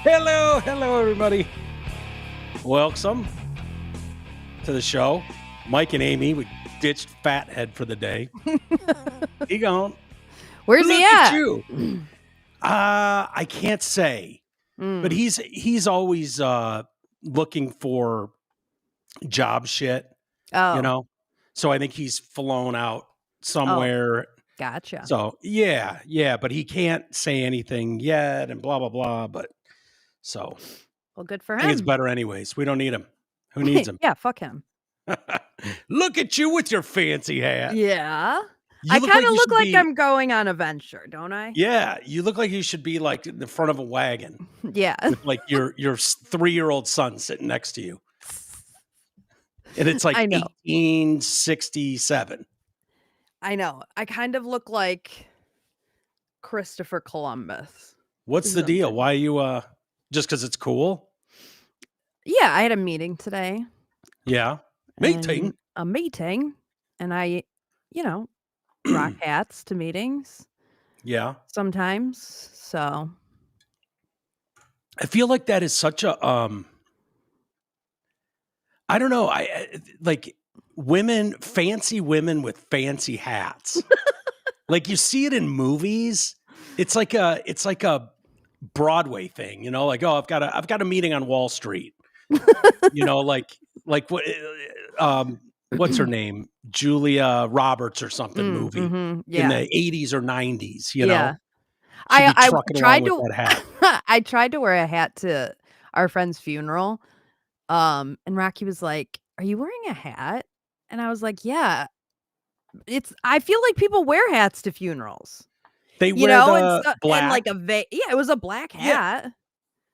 Hello, everybody. Welcome to the show. Mike and Amy, we ditched Fathead for the day. He gone. Where's Look he at at? you. I can't say, but he's always looking for job shit, Oh, So I think he's flown out somewhere. gotcha. So yeah, but he can't say anything yet and blah blah blah. But so Well, good for I think it's him. better anyways. We don't need him. Who needs him? Yeah, fuck him. Look at you with your fancy hat. Yeah. You I look kind like of you look should like be. I'm going on a venture, don't I? Yeah, you look like you should be like in the front of a wagon Yeah. with like your 3-year-old son sitting next to you, and it's like I know. 1867. I know. I kind of look like Christopher Columbus. What's the deal? Something. Why you just because it's cool? Yeah, I had a meeting today. Yeah, meeting. And a meeting, and I, rock hats to meetings Yeah, sometimes. So I feel like that is such a I don't know. Like fancy women with fancy hats. Like you see it in movies. It's like a Broadway thing, like, oh, I've got a meeting on Wall Street. Like what what's her name? Julia Roberts or something movie yeah. in the 80s or 90s, Yeah. She'd be I trucking along tried with to that hat. I tried to wear a hat to our friend's funeral, and Rocky was like, "Are you wearing a hat?" And I was like, "Yeah." I feel like people wear hats to funerals, They wear and the stuff, and like black. yeah, it was a black Yeah. hat.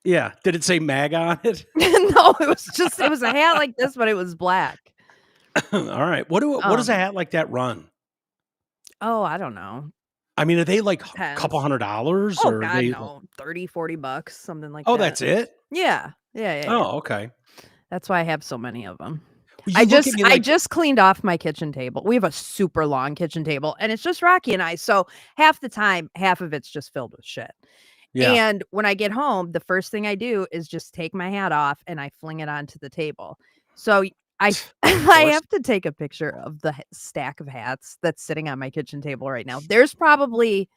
Yeah. Did it say MAGA on it? No, it was a hat like this, but it was black. All right. What does a hat like that run? Oh, I don't know. I mean, are they like a Depends. couple $100s Oh or are God, they no. $30-$40, something like Oh, that. that's it? Yeah. Yeah. Oh, okay. That's why I have so many of them. You I look at me like just cleaned off my kitchen table. We have a super long kitchen table, and it's just Rocky and I. So half the time, half of it's just filled with shit. Yeah. And when I get home, the first thing I do is just take my hat off and I fling it onto the table. So I have to take a picture of the stack of hats that's sitting on my kitchen table right now. There's probably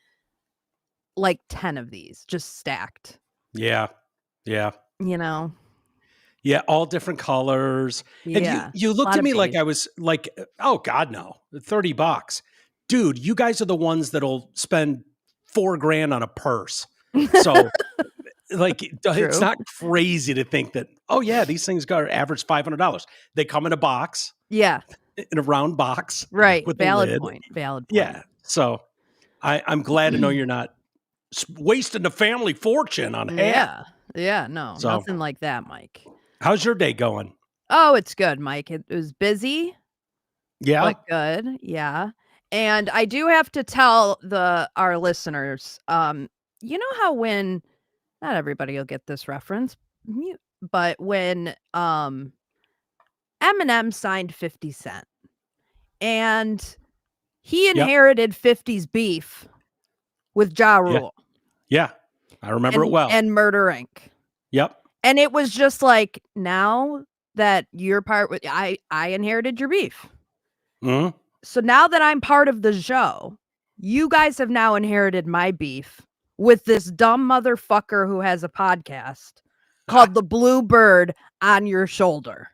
like 10 of these just stacked. Yeah. Yeah. Yeah, all different colors. Yeah. And you looked at me like I was like, oh God, no, $30. Dude, you guys are the ones that'll spend $4,000 on a purse. So like, it's not crazy to think that, oh yeah, these things got average $500. They come in a box. Yeah. In a round box. Right. With Valid lid. point. Valid point. Yeah. So I'm glad to know you're not wasting the family fortune on hat. Yeah. No, nothing like that, Mike. How's your day going? Oh, it's good, Mike. It was busy. Yeah. But good. Yeah. And I do have to tell our listeners, you know how when not everybody will get this reference, but when Eminem signed 50 Cent and he inherited 50's beef with Ja Rule. Yeah. I remember it well. And Murder Inc. Yep. And it was just like, now that you're part with, I inherited your beef. Mm-hmm. So now that I'm part of the show, you guys have now inherited my beef with this dumb motherfucker who has a podcast called The Blue Bird on Your Shoulder.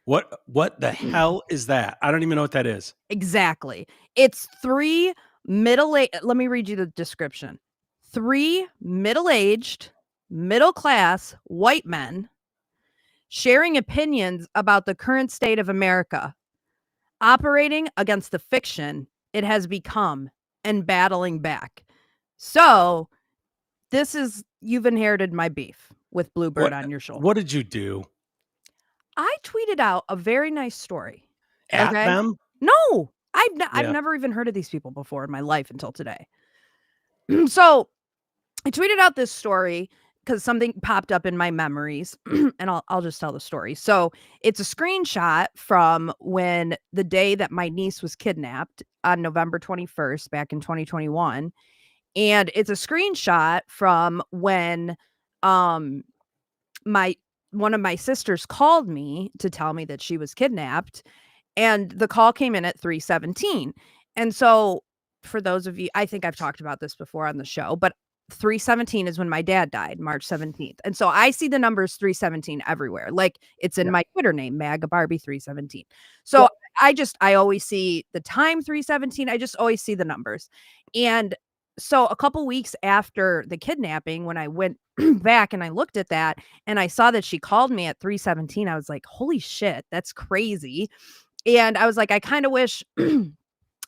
What the hell is that? I don't even know what that is. Exactly. It's 3 middle-aged, let me read you the description. 3 middle-aged, middle-class white men sharing opinions about the current state of America, operating against the fiction it has become and battling back. So you've inherited my beef with Bluebird on your shoulder. What did you do? I tweeted out a very nice story. At them? No, I've never even heard of these people before in my life until today. So I tweeted out this story because something popped up in my memories, and I'll just tell the story. So it's a screenshot from the day that my niece was kidnapped on November 21st back in 2021. And it's a screenshot from when one of my sisters called me to tell me that she was kidnapped, and the call came in at 3:17. And so for those of you, I think I've talked about this before on the show, but 3:17 is when my dad died, March 17th. And so I see the numbers 3:17 everywhere. Like it's in my Twitter name, MAGA Barbie 3:17. So Well, I always see the time 3:17. I just always see the numbers. And so a couple weeks after the kidnapping, when I went back and I looked at that and I saw that she called me at 3:17, I was like, holy shit, that's crazy. And I was like, I kind of wish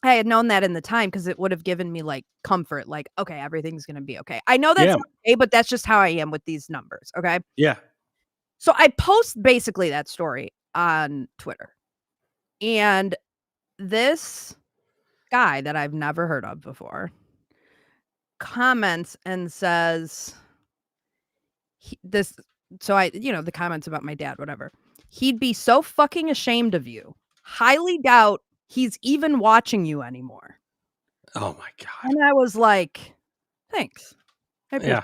I had known that in the time, because it would have given me like comfort, like, okay, everything's going to be okay. I know that's yeah, not okay, but that's just how I am with these numbers. Okay. yeah, So I post basically that story on Twitter, and this guy that I've never heard of before comments and says, this, so the comments about my dad, whatever. He'd be so fucking ashamed of you. Highly doubt he's even watching you anymore. oh my God. And I was like, thanks. Yeah.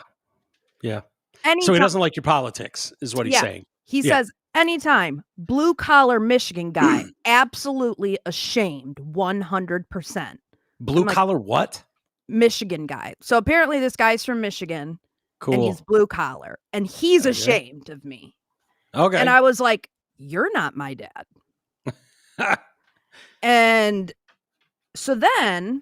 Yeah. Anytime. So he doesn't like your politics is what he's saying. He says, anytime, blue collar Michigan guy, absolutely ashamed, 100%. Blue collar what? Michigan guy. So apparently this guy's from Michigan. Cool. And he's blue collar. And he's ashamed of me. Okay. And I was like, you're not my dad. And so then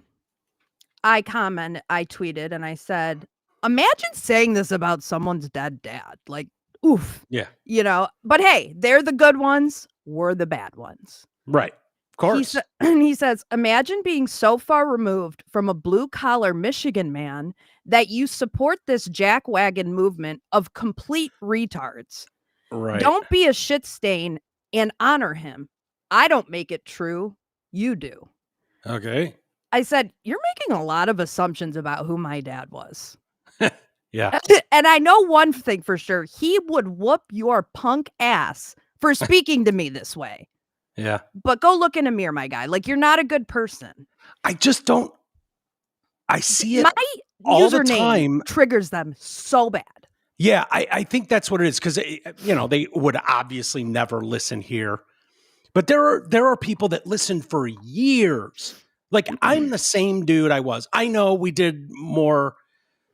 I tweeted and I said, imagine saying this about someone's dead dad. Like, oof. Yeah. But hey, they're the good ones. We're the bad ones. Right. Of course. He says, imagine being so far removed from a blue collar Michigan man that you support this jackwagon movement of complete retards. Right. Don't be a shit stain and honor him. I don't make it true. You do. Okay. I said, you're making a lot of assumptions about who my dad was. Yeah. And I know one thing for sure. He would whoop your punk ass for speaking to me this way. Yeah. But go look in a mirror, my guy. Like, you're not a good person. I just don't. I see it my all the username time. Triggers them so bad. Yeah, I think that's what it is, because they would obviously never listen here, but there are people that listen for years. Like I'm the same dude I was. I know we did more.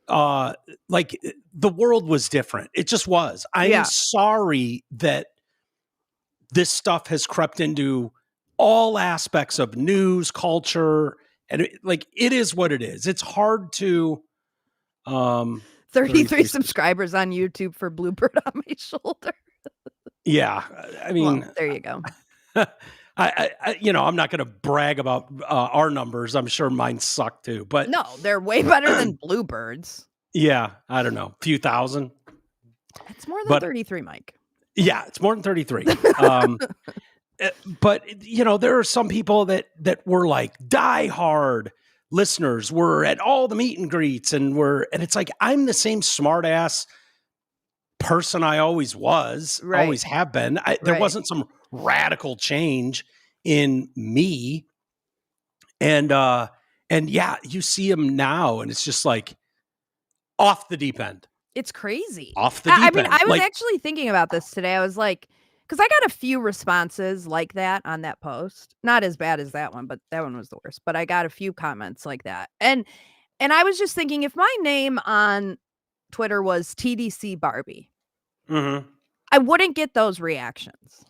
Like the world was different. It just was. I'm sorry that this stuff has crept into all aspects of news, culture, and it is what it is. It's hard to. 33 subscribers on YouTube for Bluebird on my shoulder. Yeah, I mean, well, there you go. I I'm not going to brag about our numbers. I'm sure mine suck too, but no, they're way better than Bluebird's. Yeah, I don't know, a few thousand. It's more than 33, Mike. Yeah, it's more than 33. But there are some people that were like diehard listeners. Were at all the meet and greets, and it's like I'm the same smart ass person I always was, always have been. There wasn't some radical change in me, and yeah, you see him now, and it's just like off the deep end. It's crazy. Off the deep end. I was actually thinking about this today. I was like, because I got a few responses like that on that post. Not as bad as that one, but that one was the worst. But I got a few comments like that. And I was just thinking, if my name on Twitter was TDC Barbie, I wouldn't get those reactions.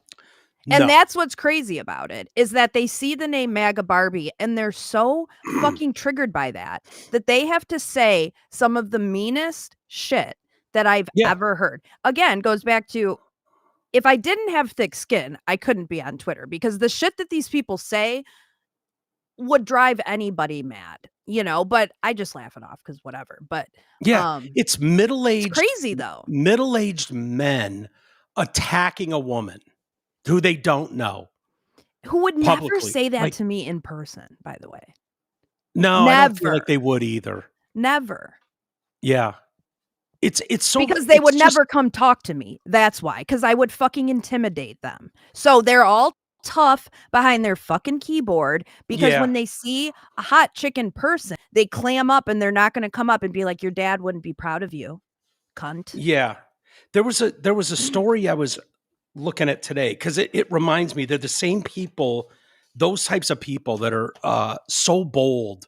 And that's what's crazy about it, is that they see the name MAGA Barbie and they're so fucking triggered by that they have to say some of the meanest shit that I've ever heard. Again, goes back to, if I didn't have thick skin, I couldn't be on Twitter, because the shit that these people say would drive anybody mad, but I just laugh it off because whatever. But it's middle-aged. It's crazy though. Middle-aged men attacking a woman who they don't know. Who would never say that to me in person, by the way. No, never. I don't feel like they would either. Never. Yeah. It's so, because they would never come talk to me. That's why. Because I would fucking intimidate them. So they're all tough behind their fucking keyboard, because when they see a hot chicken person, they clam up and they're not going to come up and be like, your dad wouldn't be proud of you. cunt. Yeah. There was a story I was looking at today because it reminds me they're the same people, those types of people that are so bold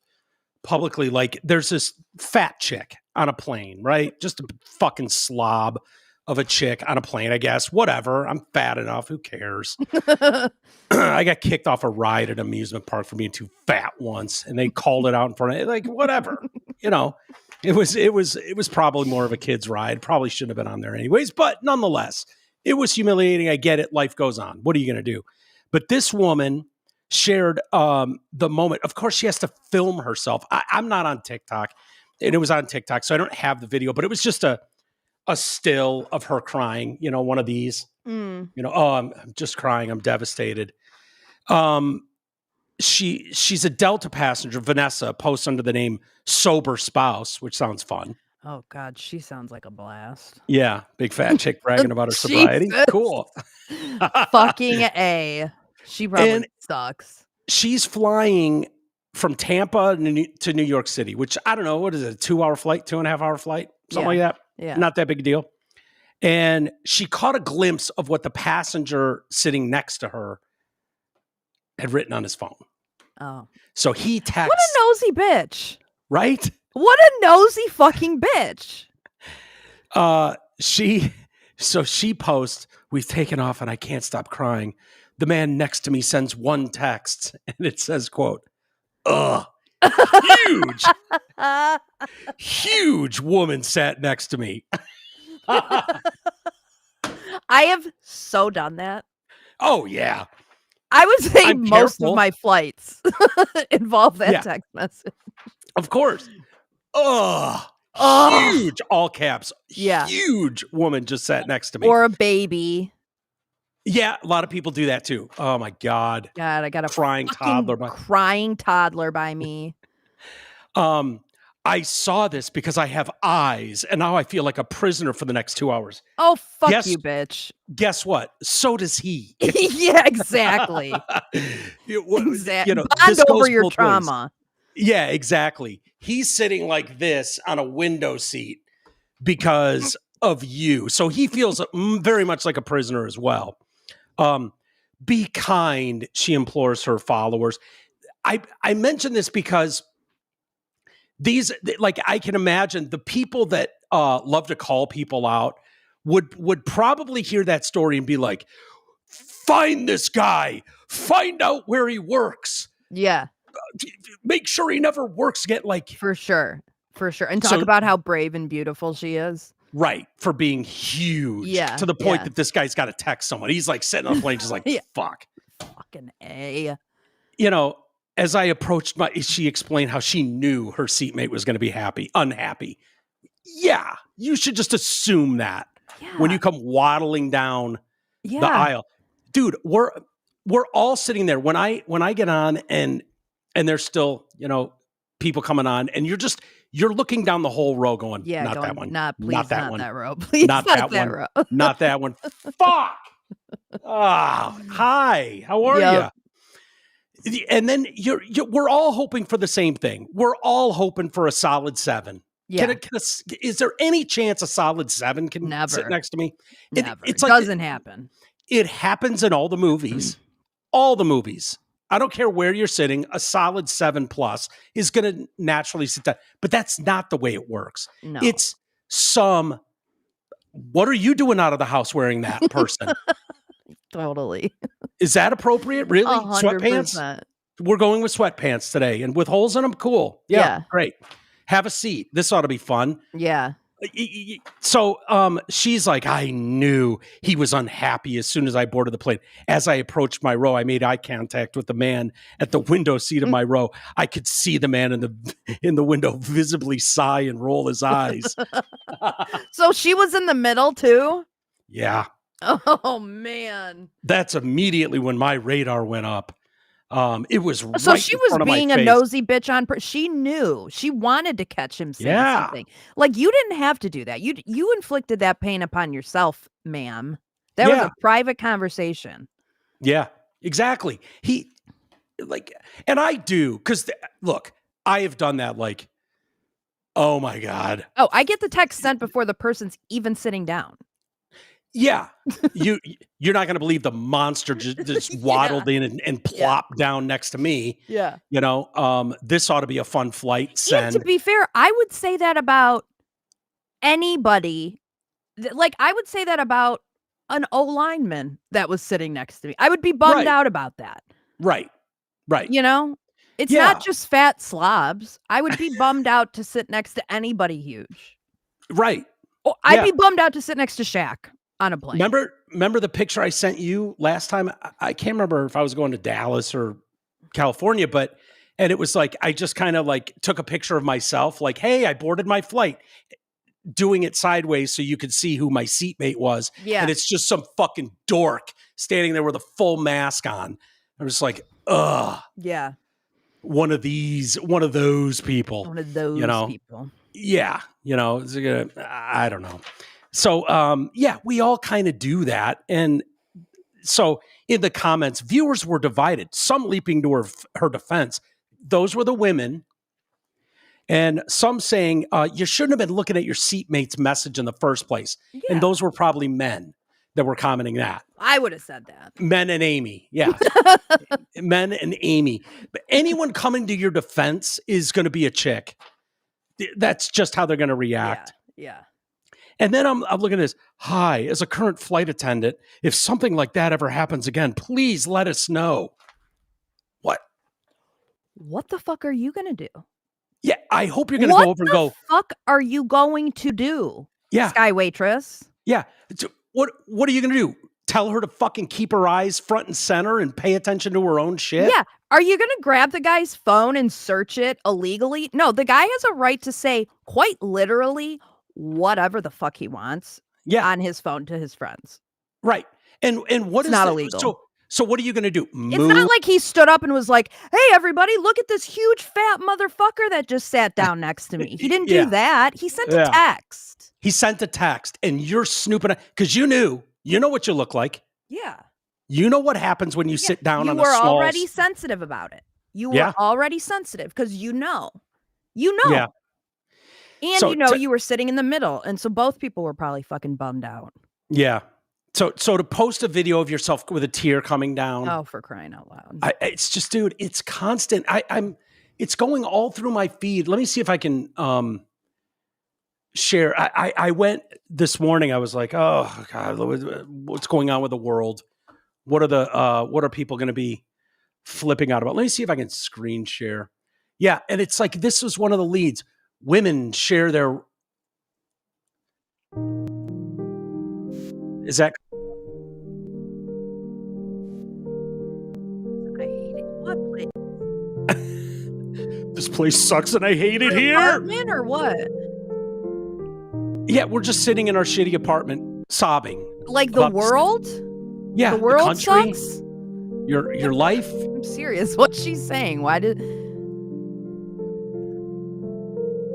publicly. Like there's this fat chick on a plane, right? Just a fucking slob of a chick on a plane, I guess. Whatever. I'm fat enough. Who cares? I got kicked off a ride at an amusement park for being too fat once, and they called it out in front of it. Like, whatever. It was probably more of a kid's ride. Probably shouldn't have been on there anyways, but nonetheless, it was humiliating. I get it. Life goes on. What are you going to do? But this woman shared the moment. Of course, she has to film herself. I'm not on TikTok, and it was on TikTok, so I don't have the video, but it was just a still of her crying, one of these, oh, I'm just crying. I'm devastated. She's a Delta passenger, Vanessa, posts under the name Sober Spouse, which sounds fun. Oh God, she sounds like a blast. Yeah, big fat chick bragging about her sobriety. Cool. Fucking A. She probably sucks. She's flying from Tampa to New York City, which I don't know, what is it, a 2-hour flight, 2.5-hour flight? Something like that. Yeah. Not that big a deal. And she caught a glimpse of what the passenger sitting next to her had written on his phone. Oh. So he texts. What a nosy bitch. Right? What a nosy fucking bitch. She posts, "We've taken off and I can't stop crying. The man next to me sends one text and it says, quote, ugh, huge, huge woman sat next to me." I have so done that. Oh, yeah. I would say most of my flights involve that text message. Of course. Ugh. Huge, all caps. Yeah. Huge woman just sat next to me. Or a baby. Yeah, a lot of people do that too. Oh my God. God, I got a crying toddler by me. I saw this because I have eyes, and now I feel like a prisoner for the next 2 hours. Oh, fuck you, bitch. Guess what? So does he. Yeah, exactly. Exactly. Bond over your trauma. Yeah, exactly. He's sitting like this on a window seat because of you. So he feels very much like a prisoner as well. Be kind, she implores her followers. I mention this because I can imagine the people that love to call people out would probably hear that story and be like, find this guy, find out where he works. Yeah. Make sure he never works again. For sure. And talk about how brave and beautiful she is. Right. For being huge. Yeah. To the point that this guy's got to text someone. He's like sitting on a plane just like, fuck. Fucking A. As I approached she explained how she knew her seatmate was going to be unhappy. Yeah. You should just assume that when you come waddling down the aisle. Dude, we're all sitting there. When I get on and there's still, people coming on, and you're looking down the whole row going, not that one. Not that one. That row. Please not that one. Row. Not that one. Fuck. Hi. How are you? And then we're all hoping for the same thing. We're all hoping for a solid 7. Yeah. Is there any chance a solid 7 can sit next to me? Never. It doesn't happen. It happens in all the movies. All the movies. I don't care where you're sitting. A solid 7+ is going to naturally sit down. But that's not the way it works. No. It's what are you doing out of the house wearing that person? Totally. Is that appropriate? Really? 100%. Sweatpants? We're going with sweatpants today and with holes in them. Cool. Yeah. Great. Have a seat. This ought to be fun. Yeah. So she's like, I knew he was unhappy as soon as I boarded the plane. As I approached my row, I made eye contact with the man at the window seat of my row. I could see the man in the window visibly sigh and roll his eyes. So she was in the middle too? Yeah. Oh man. That's immediately when my radar went up. It was right so she was being a nosy bitch she knew. She wanted to catch him saying something. Like, you didn't have to do that. You inflicted that pain upon yourself, ma'am. That was a private conversation. Yeah, exactly. And I do, because look, I have done that Oh my God. Oh, I get the text sent before the person's even sitting down. Yeah. You're not going to believe the monster just waddled in and plopped down next to me. Yeah. This ought to be a fun flight. And to be fair, I would say that about anybody. Like, I would say that about an O-lineman that was sitting next to me. I would be bummed out about that. Right. It's not just fat slobs. I would be bummed out to sit next to anybody huge. Right. Oh, I'd be bummed out to sit next to Shaq on a plane. Remember the picture I sent you last time? I can't remember if I was going to Dallas or California, and it was like, I just kind of like took a picture of myself, like, hey, I boarded my flight, doing it sideways so you could see who my seatmate was. Yeah. And it's just some fucking dork standing there with a full mask on. I was like, ugh. Yeah. One of those people. One of those people. Yeah. I don't know. So, we all kind of do that. And so in the comments, viewers were divided, some leaping to her defense. Those were the women. And some saying, you shouldn't have been looking at your seatmate's message in the first place. Yeah. And those were probably men that were commenting that. I would have said that. Men and Amy. Yeah. Men and Amy. But anyone coming to your defense is going to be a chick. That's just how they're going to react. Yeah. And then I'm looking at this. Hi, as a current flight attendant, if something like that ever happens again, please let us know. What the fuck are you going to do? Yeah, I hope you're going to go over and go. What the fuck are you going to do? Yeah. Sky waitress. Yeah. What are you going to do? Tell her to fucking keep her eyes front and center and pay attention to her own shit? Yeah. Are you going to grab the guy's phone and search it illegally? No, the guy has a right to say quite literally whatever the fuck he wants on his phone to his friends. Right. And what is not illegal. So what are you going to do? It's not like he stood up and was like, hey, everybody, look at this huge fat motherfucker that just sat down next to me. He didn't do that. He sent a text. He sent a text and you're snooping because you know what you look like. Yeah. You know what happens when you sit down on a small... You were already sensitive about it. You were already sensitive because you know. Yeah. And you were sitting in the middle. And so both people were probably fucking bummed out. Yeah. So to post a video of yourself with a tear coming down. Oh, for crying out loud. It's just, dude, it's constant. It's going all through my feed. Let me see if I can share. I went this morning. I was like, oh God, what's going on with the world? What are people going to be flipping out about? Let me see if I can screen share. Yeah. And it's like, this was one of the leads. Women share their... Is that... I hate it. What place? This place sucks and I hate it here. Apartment or what? Yeah, we're just sitting in our shitty apartment, sobbing. Like the world? Yeah, the world country, sucks. Your life. I'm serious. What's she saying? Why did?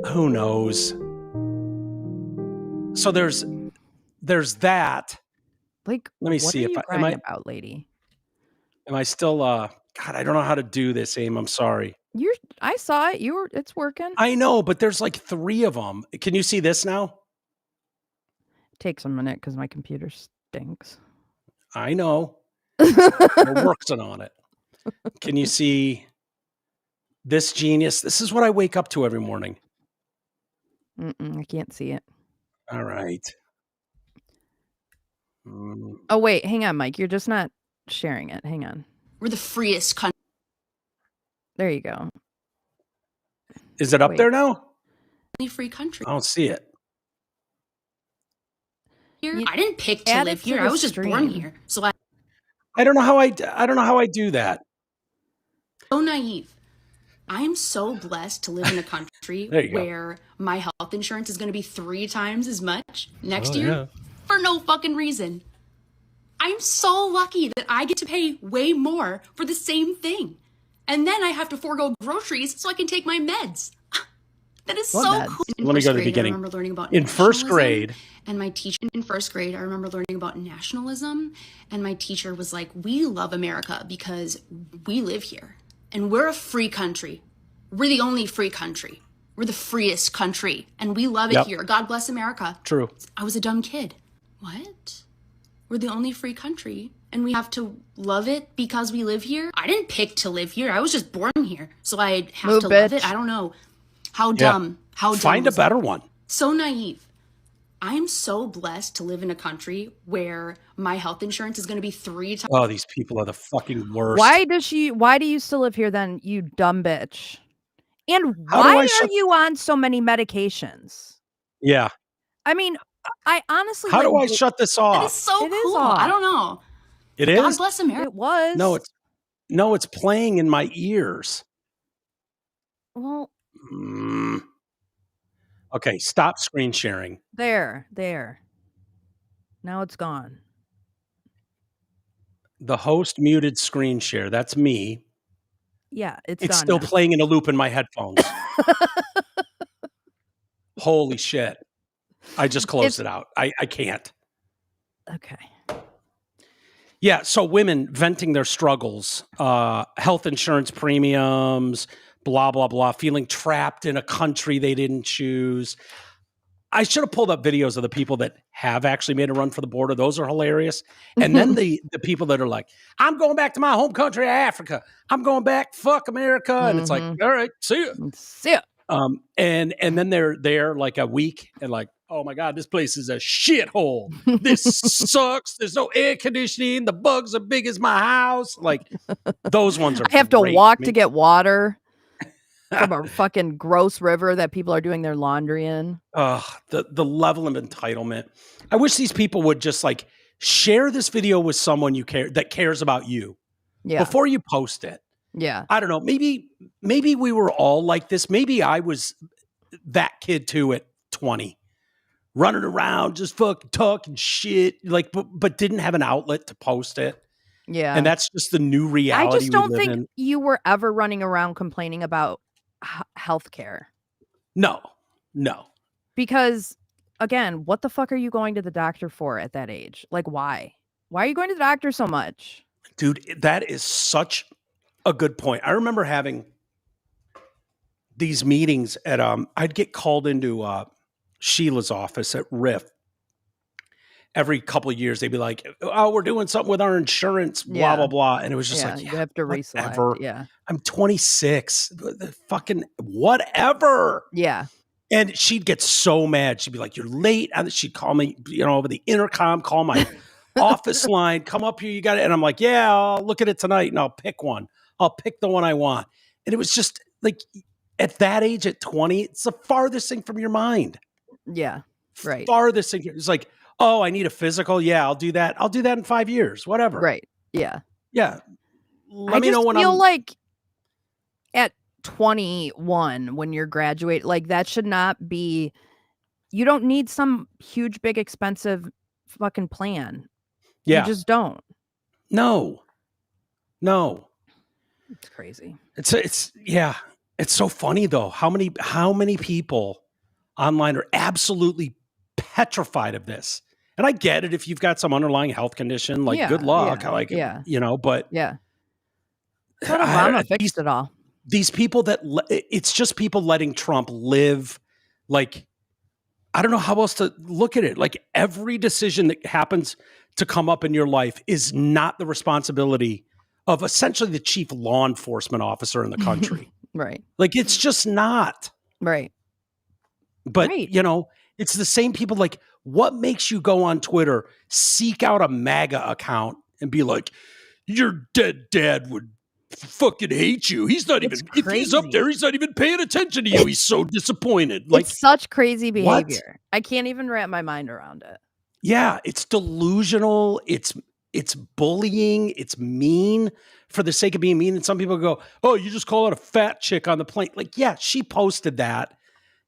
Who knows? So there's that. Like, let me see if am I about, lady? Am I still? God, I don't know how to do this, Aim. I'm sorry. I saw it. It's working. I know, but there's like 3 of them. Can you see this now? It takes a minute because my computer stinks. I know. We're working on it. Can you see this genius? This is what I wake up to every morning. I can't see it. All right. Oh, wait. Hang on, Mike. You're just not sharing it. Hang on. We're the freest country. There you go. Is it up there now? Free country. I don't see it. Here, I didn't pick to live here. I was just born here. So I don't know how I do that. So naive. I am so blessed to live in a country where my health insurance is going to be 3 times as much next year for no fucking reason. I'm so lucky that I get to pay way more for the same thing. And then I have to forego groceries so I can take my meds. That is so cool. Let me go to the beginning. I remember learning about in first grade. And my teacher in first grade, I remember learning about nationalism. And my teacher was like, we love America because we live here. And we're a free country. We're the only free country. We're the freest country, and we love it here. God bless America. True. I was a dumb kid. What? We're the only free country, and we have to love it because we live here? I didn't pick to live here. I was just born here, so I have to love it. I don't know. How dumb. How dumb. Find a better one. So naive. I'm so blessed to live in a country where my health insurance is going to be 3 times. Oh, these people are the fucking worst. Why do you still live here then, you dumb bitch? And why are you on so many medications? Yeah. I mean, I honestly... How do I shut this off? It is so cool. I don't know. It is? God bless America. It was. No, it's playing in my ears. Well... Okay, stop screen sharing. There. Now it's gone. The host muted screen share. That's me. Yeah, it's gone still now. Playing in a loop in my headphones. Holy shit. I just closed it out. I can't. Okay. Yeah, so women venting their struggles, health insurance premiums, blah, blah, blah, feeling trapped in a country they didn't choose. I should have pulled up videos of the people that have actually made a run for the border. Those are hilarious. And then the people that are like, I'm going back to my home country, Africa. I'm going back. Fuck America. And it's like, all right, see ya. See ya. And then they're there like a week and like, oh my God, this place is a shithole. This sucks. There's no air conditioning. The bugs are big as my house. Like those ones are I have to walk to get water from a fucking gross river that people are doing their laundry in. The level of entitlement. I wish these people would just like share this video with someone that cares about you before you post it. Yeah. I don't know. Maybe we were all like this. Maybe I was that kid too at 20, running around, just fucking talking shit, like, but didn't have an outlet to post it. Yeah. And that's just the new reality. I just don't think you were ever running around complaining about healthcare. No. Because again, what the fuck are you going to the doctor for at that age? Like, why? Why are you going to the doctor so much? Dude, that is such a good point. I remember having these meetings at, I'd get called into Sheila's office at RIF. Every couple of years, they'd be like, oh, we're doing something with our insurance, blah, blah, blah. And it was just like, you have to reselect. Yeah. I'm 26. Fucking whatever. Yeah. And she'd get so mad. She'd be like, you're late. And she'd call me, over the intercom, call my office line, come up here, you got it. And I'm like, yeah, I'll look at it tonight and I'll pick one. I'll pick the one I want. And it was just like, at that age, at 20, it's the farthest thing from your mind. Yeah. Right. Farthest thing. It's like, oh, I need a physical. Yeah, I'll do that. I'll do that in 5 years, whatever. Right. Yeah. Yeah. Let me know when I feel like at 21, when you're graduating, like that should not be, you don't need some huge, big, expensive fucking plan. Yeah. You just don't. No. It's crazy. It's so funny though. How many people online are absolutely petrified of this? And I get it if you've got some underlying health condition, like good luck. But yeah. Obama fixed it all. These people it's just people letting Trump live. Like, I don't know how else to look at it. Like every decision that happens to come up in your life is not the responsibility of essentially the chief law enforcement officer in the country. Right. Like it's just not. Right. But, it's the same people. Like, what makes you go on Twitter, seek out a MAGA account and be like, your dead dad would fucking hate you. He's not even, if he's up there, he's not even paying attention to you. He's so disappointed. Like, it's such crazy behavior. What? I can't even wrap my mind around it. Yeah, it's delusional. It's bullying. It's mean for the sake of being mean. And some people go, oh, you just call it a fat chick on the plane. Like, yeah, she posted that.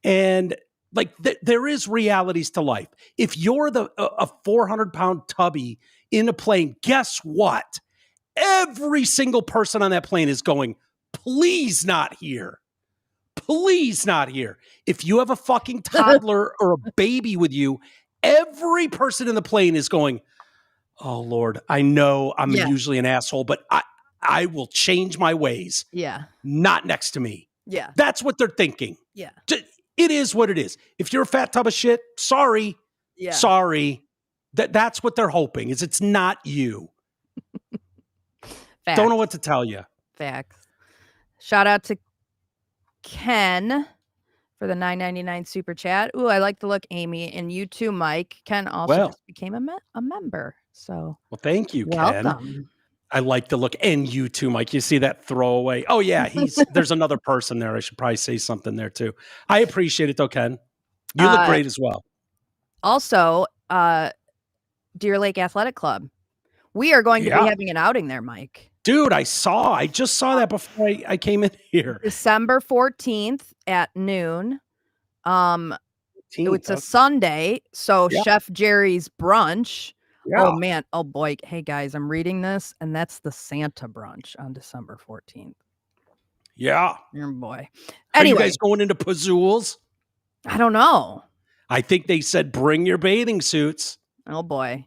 And like, there is realities to life. If you're a 400-pound tubby in a plane, guess what? Every single person on that plane is going, please not here. Please not here. If you have a fucking toddler or a baby with you, every person in the plane is going, oh, Lord, I know I'm usually an asshole, but I will change my ways. Yeah. Not next to me. Yeah. That's what they're thinking. Yeah. It is what it is. If you're a fat tub of shit, sorry. Yeah. Sorry. That's what they're hoping, is it's not you. Facts. Don't know what to tell you. Facts. Shout out to Ken for the $9.99 super chat. Ooh, I like the look, Amy. And you too, Mike. Ken also just became a member. So, well, thank you, welcome. Ken. I like the look. And you too, Mike. You see that throwaway? Oh, yeah. There's another person there. I should probably say something there too. I appreciate it though, Ken. You look great as well. Also, Deer Lake Athletic Club. We are going to be having an outing there, Mike. Dude, I just saw that before I came in here. December 14th at noon. It's a Sunday, so Chef Jerry's brunch. Yeah. Oh man, oh boy. Hey guys, I'm reading this, and that's the Santa brunch on December 14th. Yeah. Oh boy. Anyway, are you guys going into Pazools? I don't know. I think they said bring your bathing suits. Oh boy.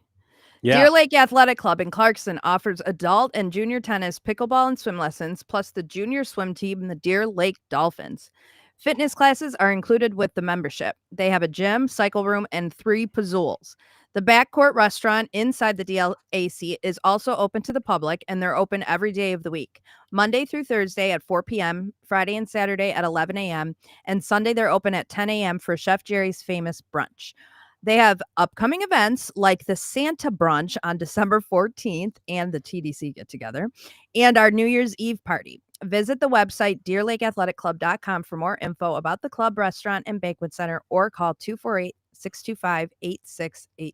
Yeah. Deer Lake Athletic Club in Clarkson offers adult and junior tennis, pickleball, and swim lessons, plus the junior swim team and the Deer Lake Dolphins. Fitness classes are included with the membership. They have a gym, cycle room, and 3 Pazools. The backcourt restaurant inside the DLAC is also open to the public, and they're open every day of the week. Monday through Thursday at 4 p.m., Friday and Saturday at 11 a.m., and Sunday they're open at 10 a.m. for Chef Jerry's famous brunch. They have upcoming events like the Santa brunch on December 14th and the TDC get-together, and our New Year's Eve party. Visit the website deerlakeathletic.com for more info about the club, restaurant, and banquet center, or call 248-625-8686.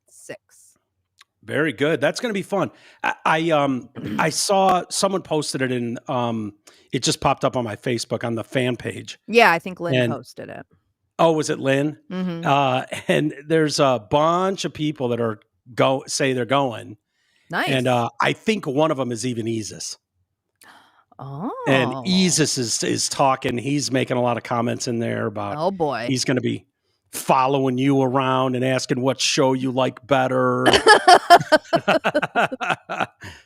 Very good. That's going to be fun. I saw someone posted it in, it just popped up on my Facebook on the fan page. Yeah, I think Lynn posted it. Oh, was it Lynn? Mm-hmm. And there's a bunch of people that say they're going. Nice. And I think one of them is even Isis. Oh. And Isis is talking. He's making a lot of comments in there about. Oh boy. He's going to be following you around and asking what show you like better.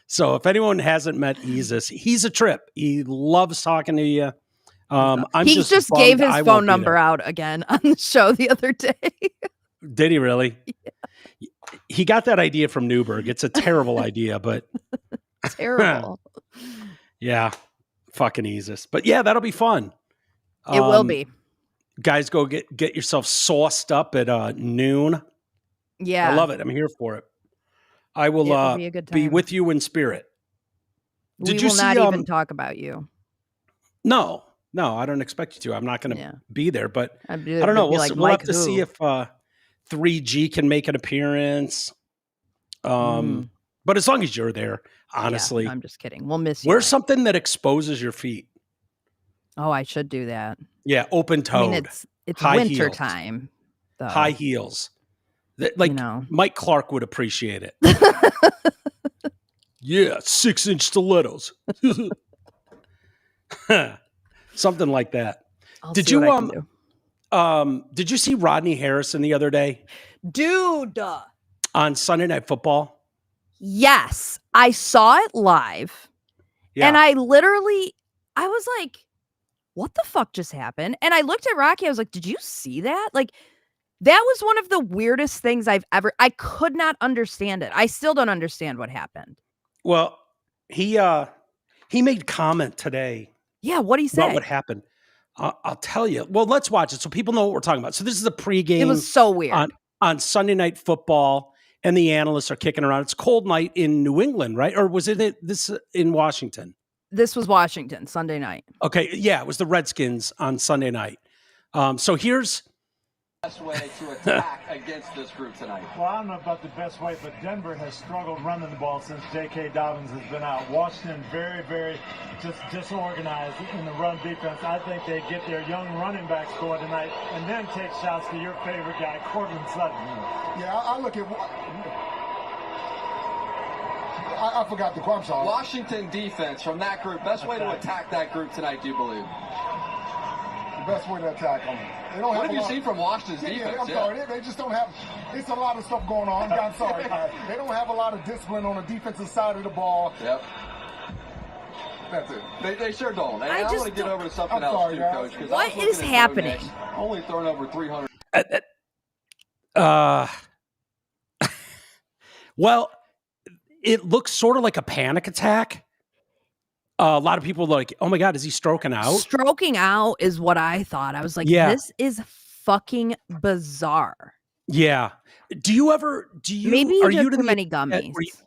So if anyone hasn't met Isis, he's a trip. He loves talking to you. He just gave his phone number out again on the show the other day. Did he really? Yeah. He got that idea from Newberg. It's a terrible idea, but terrible. Yeah, fucking Isis. But yeah, that'll be fun. It will be. Guys, go get yourself sauced up at noon. Yeah, I love it. I'm here for it. I will be with you in spirit. We will not even talk about you. No, I don't expect you to. I'm not going to be there, but I don't know. We'll have to see if 3G can make an appearance. But as long as you're there, honestly. I'm just kidding. We'll miss you. Wear something that exposes your feet. Oh, I should do that. Yeah, open-toed. I mean, it's winter time. High heels. Mike Clark would appreciate it. Yeah, 6-inch stilettos. Something like that. Did you see Rodney Harrison the other day? Dude. On Sunday Night Football? Yes. I saw it live. Yeah. And I was like, what the fuck just happened? And I looked at Rocky. I was like, did you see that? Like, that was one of the weirdest things I could not understand it. I still don't understand what happened. Well, he made comment today. Yeah, what did he say? About what happened. I'll tell you. Well, let's watch it so people know what we're talking about. So this is a pregame. It was so weird. On Sunday Night Football, and the analysts are kicking around. It's a cold night in New England, right? Or was it this in Washington? This was Washington, Sunday night. Okay, yeah, it was the Redskins on Sunday night. So here's best way to attack against this group tonight. Well, I don't know about the best way, but Denver has struggled running the ball since J.K. Dobbins has been out. Washington very, very just disorganized in the run defense. I think they get their young running backs going tonight and then take shots to your favorite guy, Cortland Sutton. Yeah, I look at I forgot the quote. I'm sorry. Washington defense from that group. Best way to attack that group tonight, do you believe? The best way to attack them. What have you seen from Washington's defense? I'm sorry. They just don't have. It's a lot of stuff going on. I'm sorry. They don't have a lot of discipline on the defensive side of the ball. Yep. That's it. They sure don't. And I I just want to get don't- over to something I'm else sorry, too, guys. Coach. 'cause I What was looking is at happening? Bo next, only thrown over 300. Well, it looks sort of like a panic attack. A lot of people are like, oh my God, is he stroking out? Stroking out is what I thought. I was like, Yeah. this is fucking bizarre. Yeah. Maybe he are you took to too the many extent where gummies.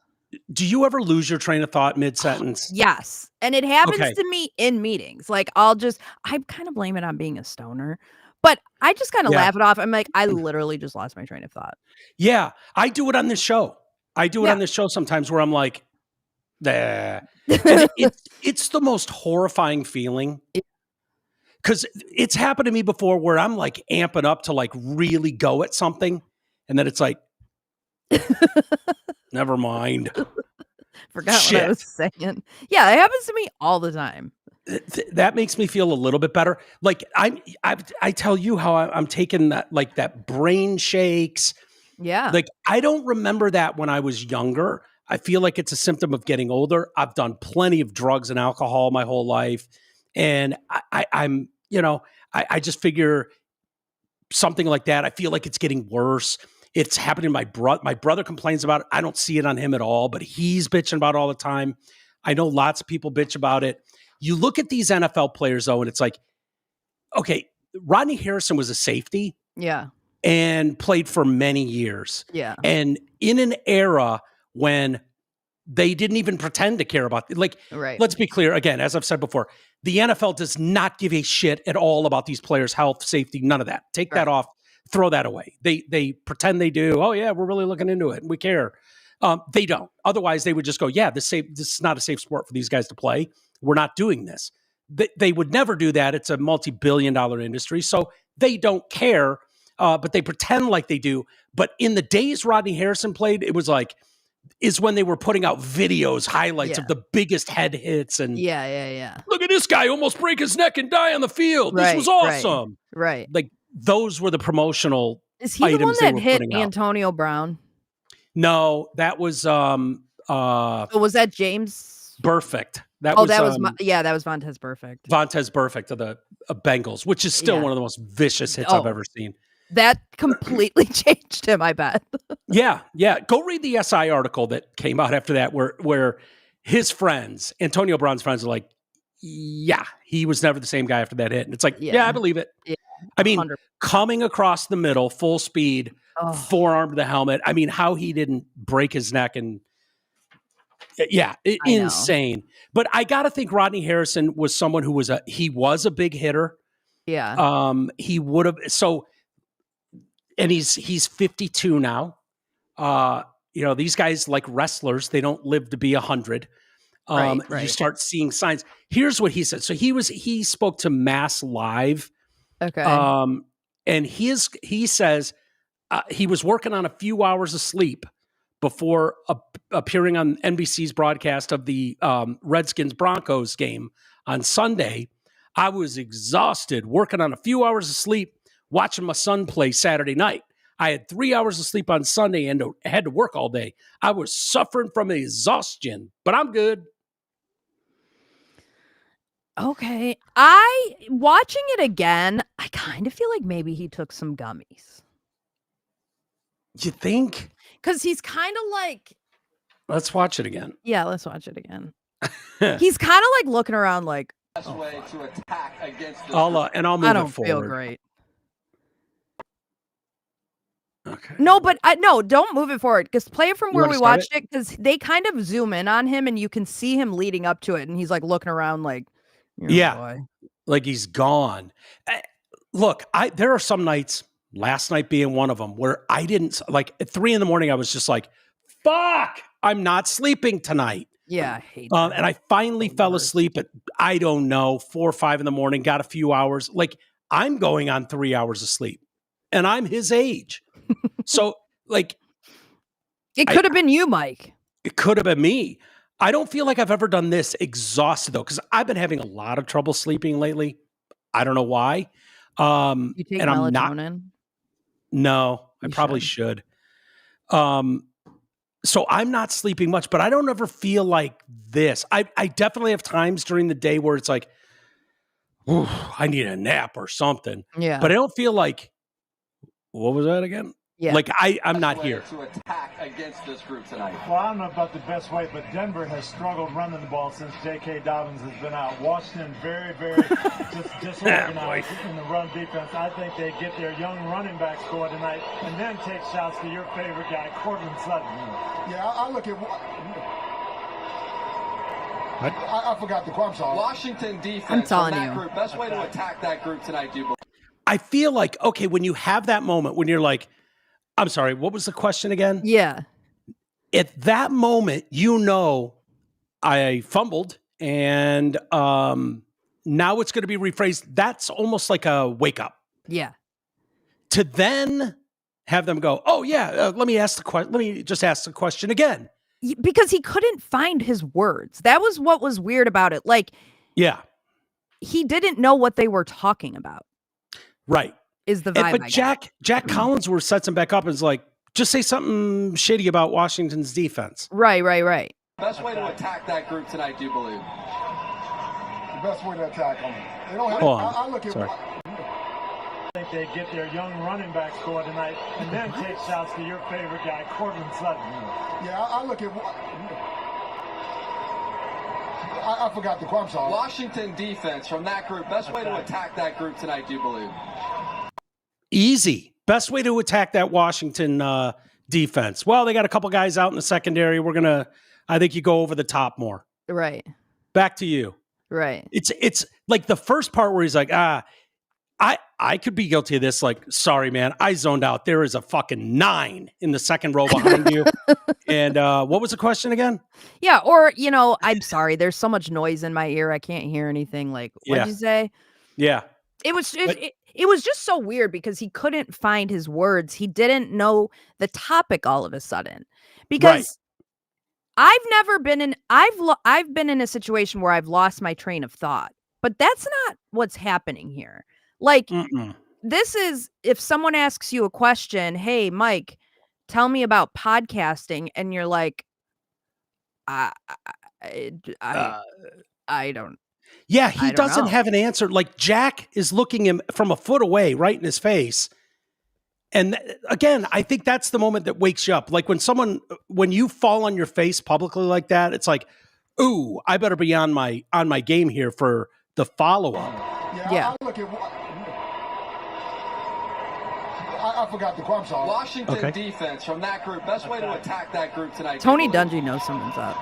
do you ever lose your train of thought mid-sentence? Yes. And it happens Okay. to me in meetings. Like I kind of blame it on being a stoner, but I just kind of Yeah. laugh it off. I'm like, I literally just lost my train of thought. Yeah. I do it on this show. Yeah. On this show sometimes where I'm like, and it's the most horrifying feeling. Because it's happened to me before where I'm like amping up to like really go at something. And then it's like, never mind. Forgot what I was saying. Yeah, it happens to me all the time. That makes me feel a little bit better. Like I tell you how I'm taking that, like that brain shakes. Yeah. Like I don't remember that when I was younger. I feel like it's a symptom of getting older. I've done plenty of drugs and alcohol my whole life. And I'm, I just figure something like that. I feel like it's getting worse. It's happening to my brother. My brother complains about it. I don't see it on him at all, but he's bitching about it all the time. I know lots of people bitch about it. You look at these NFL players, though, and it's like, okay, Rodney Harrison was a safety. Yeah. And played for many years. Yeah. And in an era when they didn't even pretend to care about, like, right. Let's be clear, again, as I've said before, the NFL does not give a shit at all about these players' health, safety, none of that. Take that off, throw that away. They pretend they do. Oh, yeah, we're really looking into it and we care. They don't. Otherwise, they would just go, yeah, this is not a safe sport for these guys to play. We're not doing this. They would never do that. It's a multi-billion-dollar industry, so they don't care, but they pretend like they do. But in the days Rodney Harrison played, it was like, is when they were putting out videos, highlights of the biggest head hits. And yeah. Look at this guy almost break his neck and die on the field. This was awesome. Right. Like those were the promotional Is he items the one they that were hit putting out. Antonio Brown? No, that was was that James Perfect. That was Vontez Perfect. Vontez Perfect of the Bengals, which is still one of the most vicious hits I've ever seen. That completely changed him, I bet. Yeah. Go read the SI article that came out after that, where his friends, Antonio Brown's friends, are like, yeah, he was never the same guy after that hit. And it's like, yeah I believe it. Yeah, I mean, 100%. Coming across the middle, full speed, forearm to the helmet. I mean, how he didn't break his neck and insane. But I got to think Rodney Harrison was someone who was a big hitter. Yeah. He would have and he's 52 now. These guys, like wrestlers, they don't live to be 100. Right. You start seeing signs. Here's what he said. So he spoke to Mass Live. Okay. And he says he was working on a few hours of sleep before appearing on NBC's broadcast of the Redskins-Broncos game on Sunday. I was exhausted, working on a few hours of sleep, watching my son play Saturday night. I had 3 hours of sleep on Sunday and had to work all day. I was suffering from exhaustion, but I'm good. Okay. Watching it again, I kind of feel like maybe he took some gummies. You think? Because he's kind of like... Let's watch it again. Yeah, let's watch it again. He's kind of like looking around like... way to attack against I'll move it forward. I don't feel great. Okay. No, but don't move it forward. Because play it from where we watched it. Because they kind of zoom in on him and you can see him leading up to it. And he's like looking around like... boy. Like he's gone. Look, there are some nights, last night being one of them, where I didn't, like at 3 a.m, I was just like, fuck, I'm not sleeping tonight. Yeah, I hate that. And I finally fell asleep at, 4 or 5 a.m, got a few hours. Like I'm going on 3 hours of sleep and I'm his age. So like. It could have been you, Mike. It could have been me. I don't feel like I've ever done this exhausted though, because I've been having a lot of trouble sleeping lately. I don't know why. You take melatonin? No, I probably should. So I'm not sleeping much, but I don't ever feel like this. I definitely have times during the day where it's like, ooh, I need a nap or something. Yeah. But I don't feel like, what was that again? Yeah. Like I'm not here. To attack against this group tonight. Well, I don't know about the best way, but Denver has struggled running the ball since J.K. Dobbins has been out. Washington very, very just disorganized in the run defense. I think they get their young running backs going tonight and then take shots to your favorite guy, Cortland Sutton. Yeah, I look at. I forgot the quote. I'm sorry. Washington defense. I'm telling from that you. group. Best way to attack that group tonight, do you believe? I feel like, okay, when you have that moment when you're like, I'm sorry, what was the question again? Yeah. At that moment, I fumbled and now it's going to be rephrased. That's almost like a wake up. Yeah. To then have them go, oh yeah, let me just ask the question again. Because he couldn't find his words. That was what was weird about it. Like, yeah, he didn't know what they were talking about. Right. Is the vibe. But Jack Collinsworth sets him back up and is like, just say something shitty about Washington's defense. Right. Best way to attack that group tonight, do you believe? The best way to attack them. They don't have. I look at. Sorry. I think they get their young running backs going tonight and then take shots to your favorite guy, Cortland Sutton. Yeah, I look at. I forgot the quote. I'm sorry. Washington defense from that group. Best way to attack that group tonight, do you believe? Easy. Best way to attack that Washington defense. Well, they got a couple guys out in the secondary. I think you go over the top more. Right. Back to you. Right. It's like the first part where he's like, I could be guilty of this. Like, sorry, man, I zoned out. There is a fucking 9 in the second row behind you. And what was the question again? Yeah. Or, I'm sorry. There's so much noise in my ear. I can't hear anything. Like, what'd you say? Yeah. It was just so weird because he couldn't find his words. He didn't know the topic all of a sudden. Because I've never been in I've been in a situation where I've lost my train of thought. But that's not what's happening here. Like, this is if someone asks you a question, hey, Mike, tell me about podcasting, and you're like, I don't. Yeah, he doesn't have an answer. Like, Jack is looking him from a foot away, right in his face. And again, I think that's the moment that wakes you up. Like when you fall on your face publicly like that, it's like, ooh, I better be on my game here for the follow-up. Yeah. I look at. I forgot the quote. I'm sorry. Washington defense from that group. Best way to attack that group tonight. Tony Dungy knows someone's up.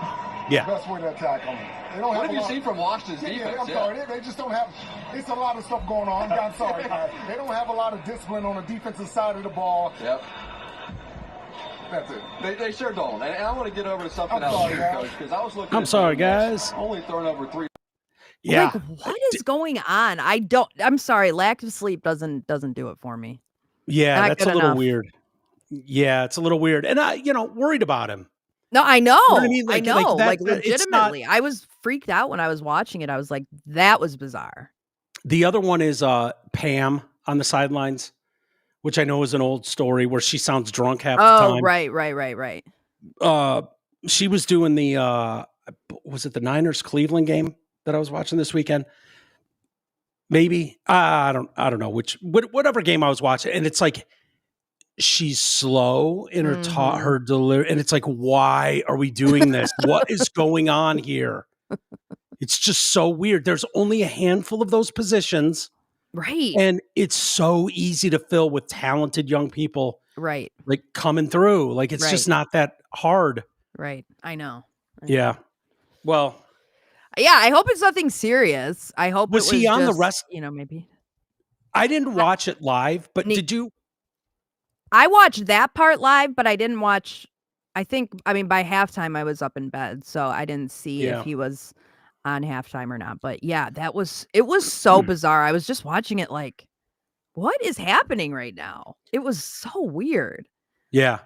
Yeah. Best way to attack them. What have you seen from Washington's defense? I'm sorry. They just don't have. It's a lot of stuff going on. I'm sorry. They don't have a lot of discipline on the defensive side of the ball. Yep. That's it. They sure don't. And I want to get over to something else here, Coach, because I was looking. I'm sorry, guys. Only thrown over 3. Yeah. Like, what is going on? I'm sorry. Lack of sleep doesn't do it for me. Yeah, Not that's a little weird. Yeah, it's a little weird. And I, worried about him. No, I know. You know what I mean? I know. Like Legitimately. I was freaked out when I was watching it. I was like, that was bizarre. The other one is Pam on the sidelines, which I know is an old story where she sounds drunk half the time. Oh, right. She was doing was it the Niners Cleveland game that I was watching this weekend? Maybe. I don't know whatever game I was watching. And it's like, she's slow in her her delivery. And it's like, why are we doing this? What is going on here? It's just so weird. There's only a handful of those positions. Right. And it's so easy to fill with talented young people. Right. Like coming through. Like it's just not that hard. Right. I know. Yeah. Well. Yeah, I hope it's nothing serious. I hope was he on the rest? Maybe. I didn't watch it live, but did you? I watched that part live, but I didn't watch. By halftime I was up in bed, so I didn't see if he was on halftime or not. But yeah, it was so bizarre. I was just watching it like, what is happening right now? It was so weird. Yeah.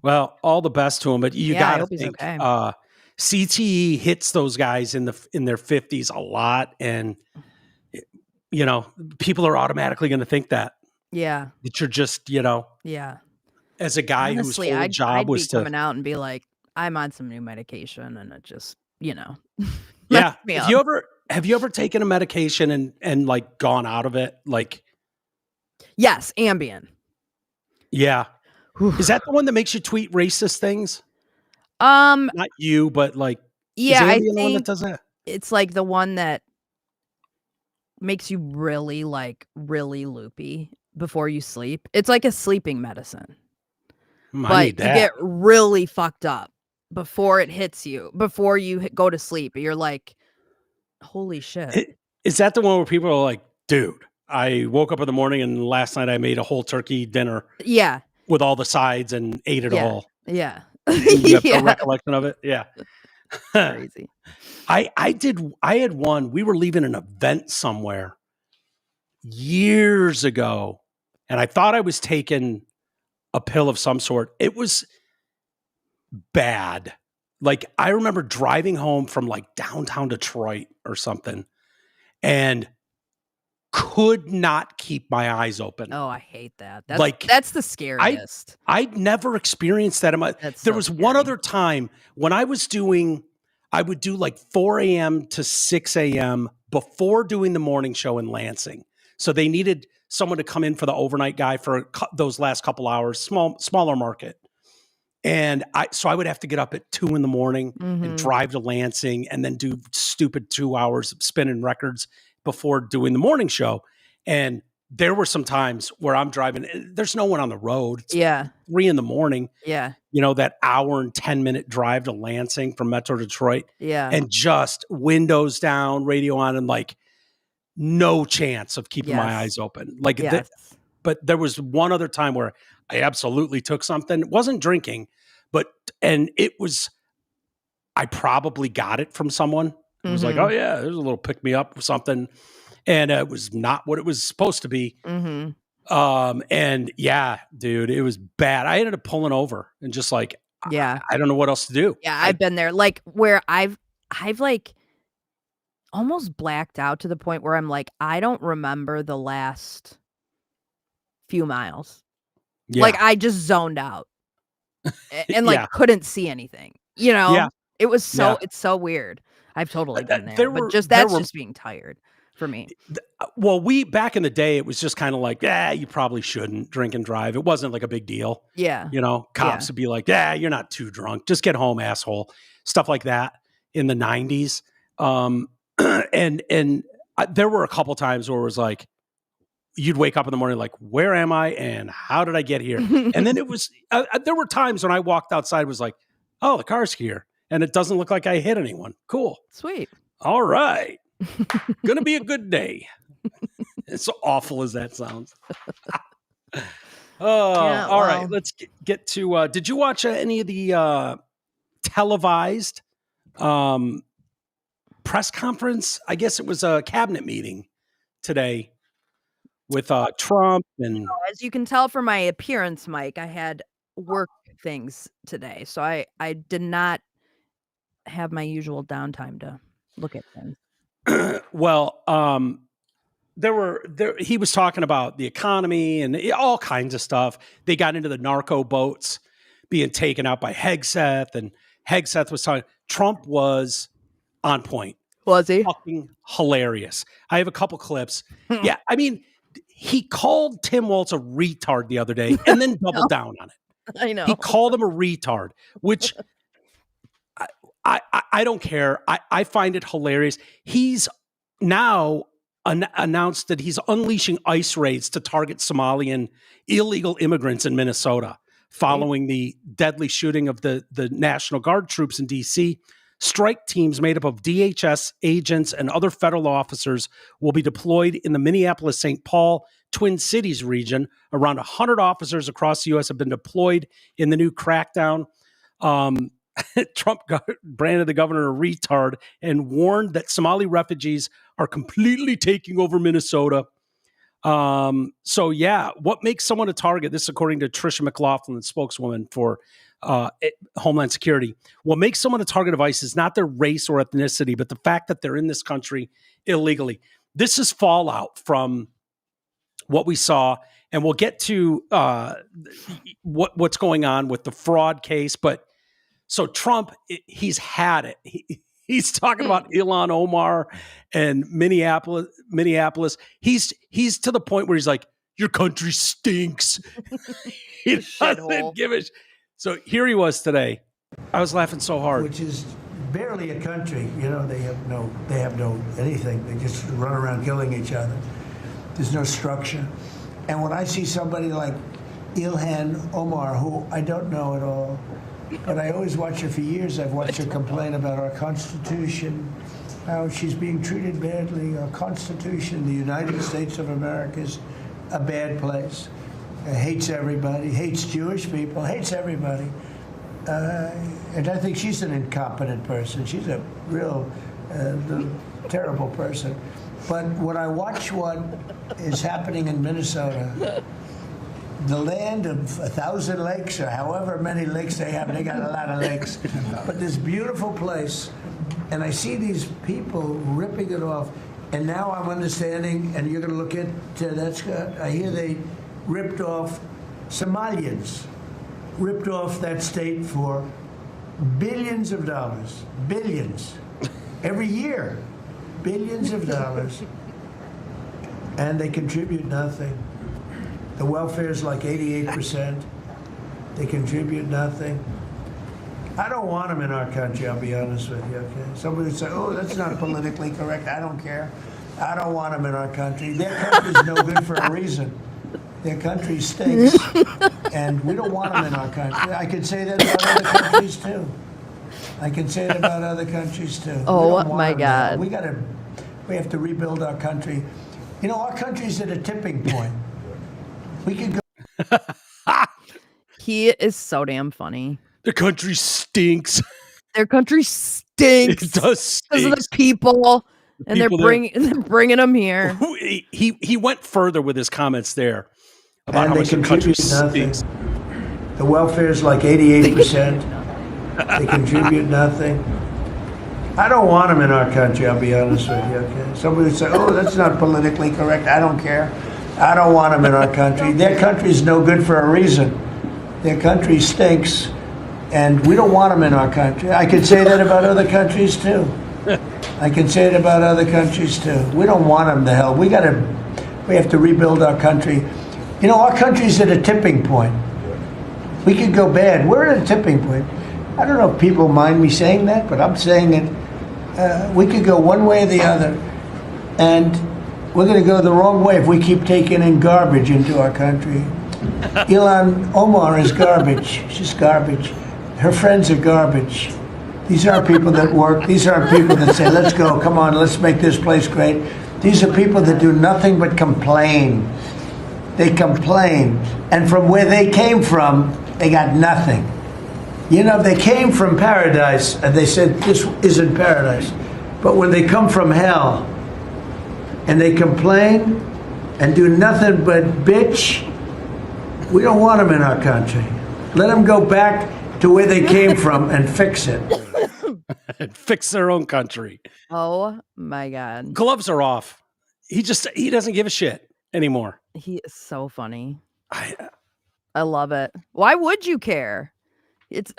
Well, all the best to him, but you gotta think. Okay. CTE hits those guys in their 50s a lot, and people are automatically going to think that. Yeah. That you're just, Yeah. as a guy honestly, whose whole job I'd be was to coming out and be like, I'm on some new medication, and it just, yeah. me Have up. you ever taken a medication and like gone out of it? Like, Yes, Ambien. yeah. Is that the one that makes you tweet racist things? Not you, but like, is Yeah, I Ambien the one that think does that? it's like the one that makes you really loopy before you sleep. It's like a sleeping medicine. I But need you that. get really fucked up before it hits you, before you go to sleep. You're like, holy shit. Is that the one where people are like, dude, I woke up in the morning and last night I made a whole turkey dinner Yeah. with all the sides and ate it all. Yeah. You have no Yeah. recollection of it? Yeah. Crazy. I had one. We were leaving an event somewhere years ago, and I thought I was taking a pill of some sort. It was bad. Like, I remember driving home from like downtown Detroit or something and could not keep my eyes open. Oh, I hate that. That's Like, that's the scariest. I'd never experienced that in my. That's There so was one scary. other time when I would do like 4 a.m. to 6 a.m. before doing the morning show in Lansing. So they needed someone to come in for the overnight guy for those last couple hours, smaller market. And I would have to get up at 2 a.m. and drive to Lansing and then do stupid 2 hours of spinning records before doing the morning show. And there were some times where I'm driving, there's no one on the road. It's 3 a.m. Yeah. That hour and 10-minute drive to Lansing from Metro Detroit. Yeah. And just windows down, radio on, and like no chance of keeping my eyes open. Like, but there was one other time where I absolutely took something. It wasn't drinking, I probably got it from someone. It was like, oh yeah, there's a little pick me up or something. And it was not what it was supposed to be. And yeah, dude, it was bad. I ended up pulling over and just like, I don't know what else to do. Yeah, I've been there. Like, where I've like almost blacked out to the point where I'm like, I don't remember the last few miles. Yeah. Like, I just zoned out and like couldn't see anything. Yeah. It was it's so weird. I've totally been there, but that's just being tired for me. Well, back in the day, it was just kind of like, you probably shouldn't drink and drive. It wasn't like a big deal. Yeah. Cops would be like, you're not too drunk. Just get home, asshole. Stuff like that in the 90s. And there were a couple times where it was like, you'd wake up in the morning like, where am I and how did I get here? And then it was, there were times when I walked outside, was like, oh, the car's here. And it doesn't look like I hit anyone. Cool. Sweet. All right. Gonna be a good day. As awful as that sounds. All right. Let's get to, did you watch any of the televised press conference? I guess it was a cabinet meeting today with Trump and... As you can tell from my appearance, Mike, I had work things today. So I did not have my usual downtime to look at things. Well, he was talking about the economy and all kinds of stuff. They got into the narco boats being taken out by Hegseth, and Hegseth was talking. Trump was on point. Was he? Fucking hilarious. I have a couple clips. Yeah, I mean, he called Tim Walz a retard the other day and then doubled down on it. I know. He called him a retard, which I don't care. I find it hilarious. He's now announced that he's unleashing ICE raids to target Somalian illegal immigrants in Minnesota following the deadly shooting of the National Guard troops in D.C. Strike teams made up of DHS agents and other federal officers will be deployed in the Minneapolis-St. Paul Twin Cities region. Around 100 officers across the U.S. have been deployed in the new crackdown. Trump branded the governor a retard and warned that Somali refugees are completely taking over Minnesota. So yeah, what makes someone a target? This, according to Tricia McLaughlin, spokeswoman for Homeland Security. What makes someone a target of ICE is not their race or ethnicity, but the fact that they're in this country illegally. This is fallout from what we saw and we'll get to what's going on with the fraud case. But so Trump, he's had it. He's talking about Ilhan Omar and Minneapolis. He's to the point where he's like, your country stinks. He doesn't give a. So here he was today. I was laughing so hard. Which is barely a country. You know, they have no anything. They just run around killing each other. There's no structure. And when I see somebody like Ilhan Omar, who I don't know at all, but I always watch her for years. I've watched her complain about our Constitution, how she's being treated badly. Our Constitution, the United States of America, is a bad place. Hates everybody, hates Jewish people, hates everybody. And I think she's an incompetent person. She's a real terrible person. But when I watch what is happening in Minnesota, the land of 1,000 lakes, or however many lakes they have, they got a lot of lakes, but this beautiful place, and I see these people ripping it off, and now I'm understanding, and you're going to look at that, Scott, I hear they ripped off Somalians, ripped off that state for billions of dollars, billions, every year, billions of dollars, and they contribute nothing. The welfare is like 88%. They contribute nothing. I don't want them in our country, I'll be honest with you, okay? Somebody would say, oh, that's not politically correct. I don't care. I don't want them in our country. Their country's no good for a reason. Their country stinks, and we don't want them in our country. I could say that about other countries, too. I can say it about other countries, too. Oh, my God. We have to rebuild our country. You know, our country's at a tipping point. We could go. He is so damn funny. The country stinks. Their country stinks. It does stink. Because of the people, and they're bringing them here. He went further with his comments there about and how they much the country nothing. stinks. The welfare is like 88%. They contribute nothing. I don't want them in our country, I'll be honest with you, okay? Somebody would say, oh, that's not politically correct. I don't care. I don't want them in our country. Their country's no good for a reason. Their country stinks, and we don't want them in our country. I could say that about other countries, too. I can say it about other countries, too. We don't want them to hell. We have to rebuild our country. You know, our country's at a tipping point. We could go bad. We're at a tipping point. I don't know if people mind me saying that, but I'm saying it. We could go one way or the other, and we're going to go the wrong way if we keep taking in garbage into our country. Ilhan Omar is garbage. She's garbage. Her friends are garbage. These aren't people that work. These aren't people that say, let's go, come on, let's make this place great. These are people that do nothing but complain. They complain. And from where they came from, they got nothing. You know, they came from paradise, and they said, this isn't paradise. But when they come from hell, and they complain, and do nothing but bitch, we don't want them in our country. Let them go back to where they came from and fix it. And fix their own country. Oh, my God. Gloves are off. He doesn't give a shit anymore. He is so funny. I love it. Why would you care? He's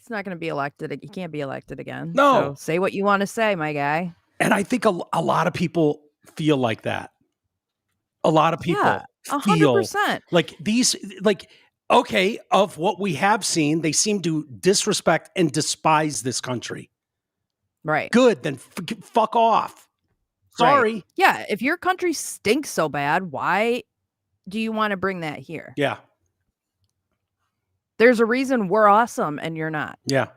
not going to be elected. He can't be elected again. No. So say what you want to say, my guy. And I think a lot of people feel like that. A lot of people feel 100%. like these, okay, of what we have seen, they seem to disrespect and despise this country. Right. Good, then fuck off. Sorry. Right. Yeah, if your country stinks so bad, why do you want to bring that here? Yeah. There's a reason we're awesome and you're not. Yeah.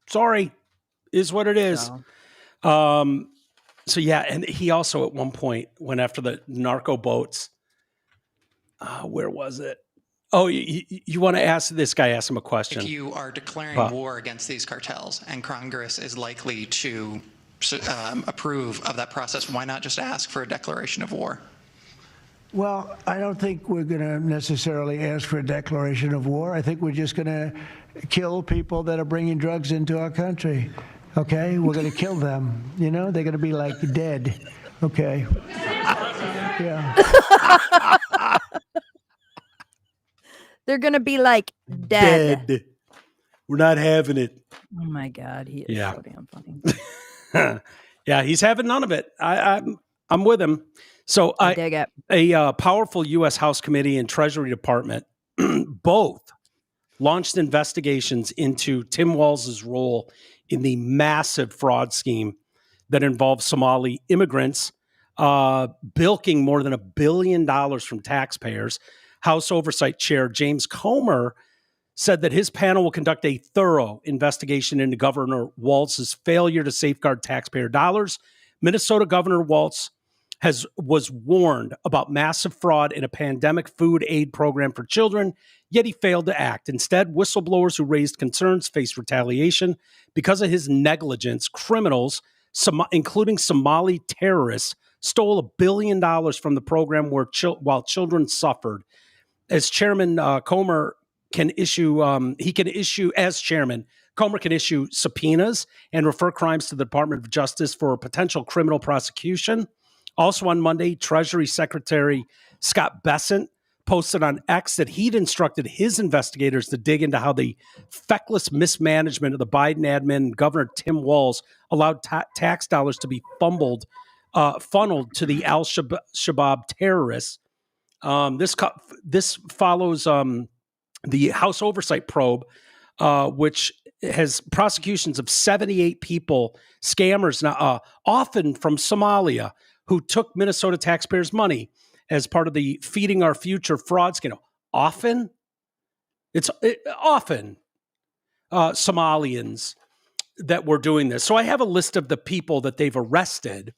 Sorry, is what it is. So yeah, and he also at one point went after the narco boats. Where was it? Oh, you want to ask this guy? Ask him a question. If you are declaring war against these cartels, and Congress is likely to approve of that process, why not just ask for a declaration of war? Well, I don't think we're going to necessarily ask for a declaration of war. I think we're just going to kill people that are bringing drugs into our country. Okay, we're going to kill them. You know, they're going to be like dead. Okay. Yeah. They're going to be like dead. We're not having it. Oh my God. He is so damn funny. Yeah, he's having none of it. I'm with him. So I dig it. A powerful U.S. House Committee and Treasury Department both launched investigations into Tim Walz's role in the massive fraud scheme that involved Somali immigrants bilking more than $1 billion from taxpayers. House Oversight Chair James Comer said that his panel will conduct a thorough investigation into Governor Walz's failure to safeguard taxpayer dollars. Minnesota Governor Walz was warned about massive fraud in a pandemic food aid program for children, yet he failed to act. Instead, whistleblowers who raised concerns faced retaliation. Because of his negligence, criminals, including Somali terrorists, stole $1 billion from the program while children suffered. As Chairman Comer can issue, as chairman, Comer can issue subpoenas and refer crimes to the Department of Justice for potential criminal prosecution. Also on Monday, Treasury Secretary Scott Bessent posted on X that he'd instructed his investigators to dig into how the feckless mismanagement of the Biden admin and Governor Tim Walz allowed tax dollars to be funneled to the al-Shabaab terrorists. This follows the House Oversight Probe, which has prosecutions of 78 people, scammers, often from Somalia, who took Minnesota taxpayers' money as part of the Feeding Our Future fraud scandal. Often Somalians that were doing this. So I have a list of the people that they've arrested,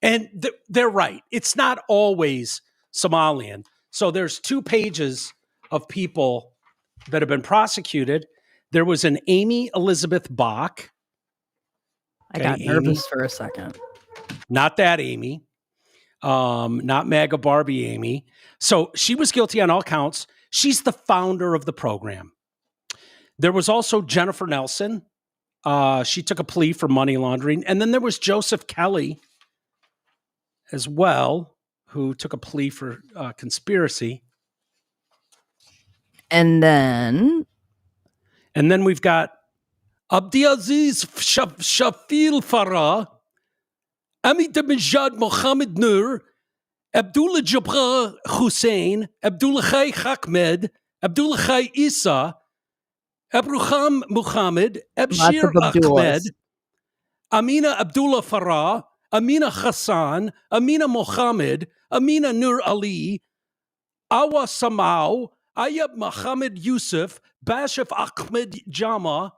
and they're right. It's not always Somalian. So there's 2 pages of people that have been prosecuted. There was an Amy Elizabeth Bach. I got nervous for a second. Not that Amy. Not MAGA Barbie Amy. So she was guilty on all counts. She's the founder of the program. There was also Jennifer Nelson. She took a plea for money laundering. And then there was Joseph Kelly as well, who took a plea for conspiracy. And then we've got Abdiaziz Shafil Farah, Amit Mijad Mohammed Nur, Abdullah Jabbar Hussein, Abdullah Khai Ahmed, Abdullah Khai Isa, Abruham Muhammad, Abshir Ahmed, Amina Abdullah Farah, Amina Hassan, Amina Mohammed, Amina Nur Ali, Awa Samau, Ayab Mohammed Yusuf, Bashif Ahmed Jama,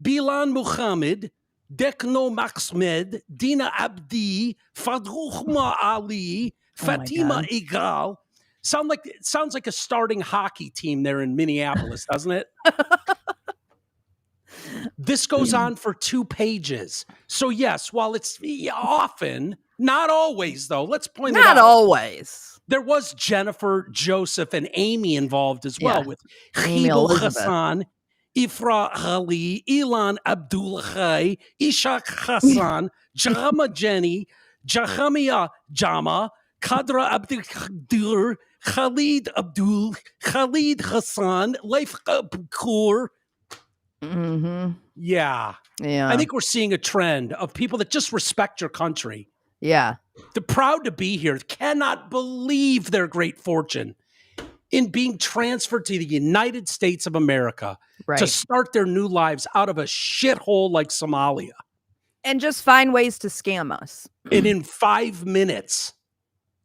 Bilan Muhammad, Dekno Maxmed, Dina Abdi, Fadruhma Ali, Fatima Igal. Sounds like a starting hockey team there in Minneapolis, doesn't it? This goes on for 2 pages. So yes, while it's often, not always though, let's point it out. Not always. There was Jennifer, Joseph, and Amy involved as well, with Amy Khibul Elizabeth. Hassan, Ifra Ali, Ilan Abdullah, Ishaq Hassan, Jama Jenny, Jahamia Jama, Kadra Abdul, Khalid Abdul, Khalid Hassan, Leif Kapoor. Mm-hmm. Yeah. I think we're seeing a trend of people that just respect your country. Yeah. They're proud to be here, cannot believe their great fortune in being transferred to the United States of America to start their new lives out of a shithole like Somalia. And just find ways to scam us. And in 5 minutes,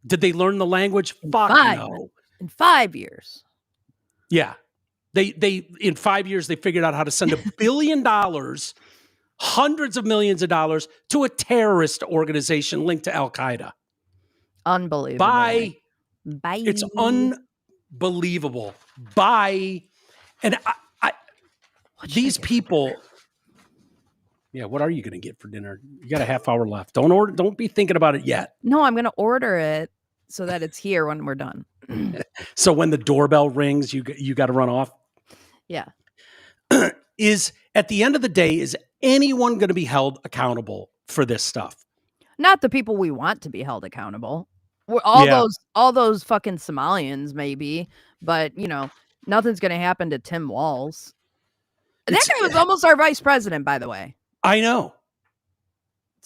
did they learn the language? Fuck no. In 5 years. Yeah. They in 5 years, they figured out how to send $1 billion, hundreds of millions of dollars to a terrorist organization linked to Al-Qaeda. Unbelievable. Bye. Bye. It's unbelievable. Bye. And these people, what are you going to get for dinner? You got a half hour left. Don't be thinking about it yet. No, I'm going to order it so that it's here when we're done. So when the doorbell rings, you got to run off. Yeah. Is at the end of the day, is anyone going to be held accountable for this stuff? Not the people we want to be held accountable. All those fucking Somalians, maybe, but Nothing's going to happen to Tim Walz. That guy was almost our vice president, by the way. I know.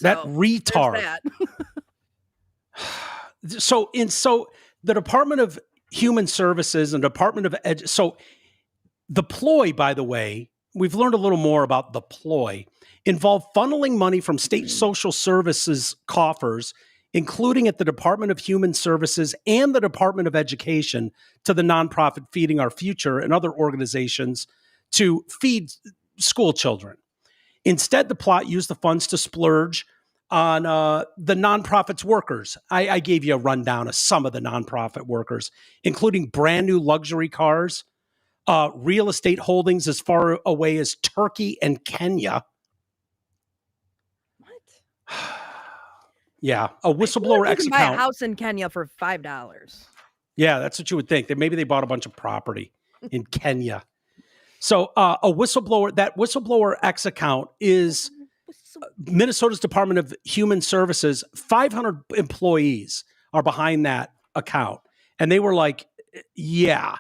That retard. That. So the Department of Human Services and Department of so the ploy, by the way, we've learned a little more about the ploy, involved funneling money from state social services coffers, including at the Department of Human Services and the Department of Education, to the nonprofit Feeding Our Future and other organizations to feed school children. Instead, the plot used the funds to splurge on the nonprofit's workers. I gave you a rundown of some of the nonprofit workers, including brand new luxury cars, real estate holdings as far away as Turkey and Kenya. What? Yeah, a whistleblower X account. Buy a house in Kenya for $5. Yeah, that's what you would think. That maybe they bought a bunch of property in Kenya. So a whistleblower, that whistleblower X account is Minnesota's Department of Human Services. 500 employees are behind that account. And they were like, yeah,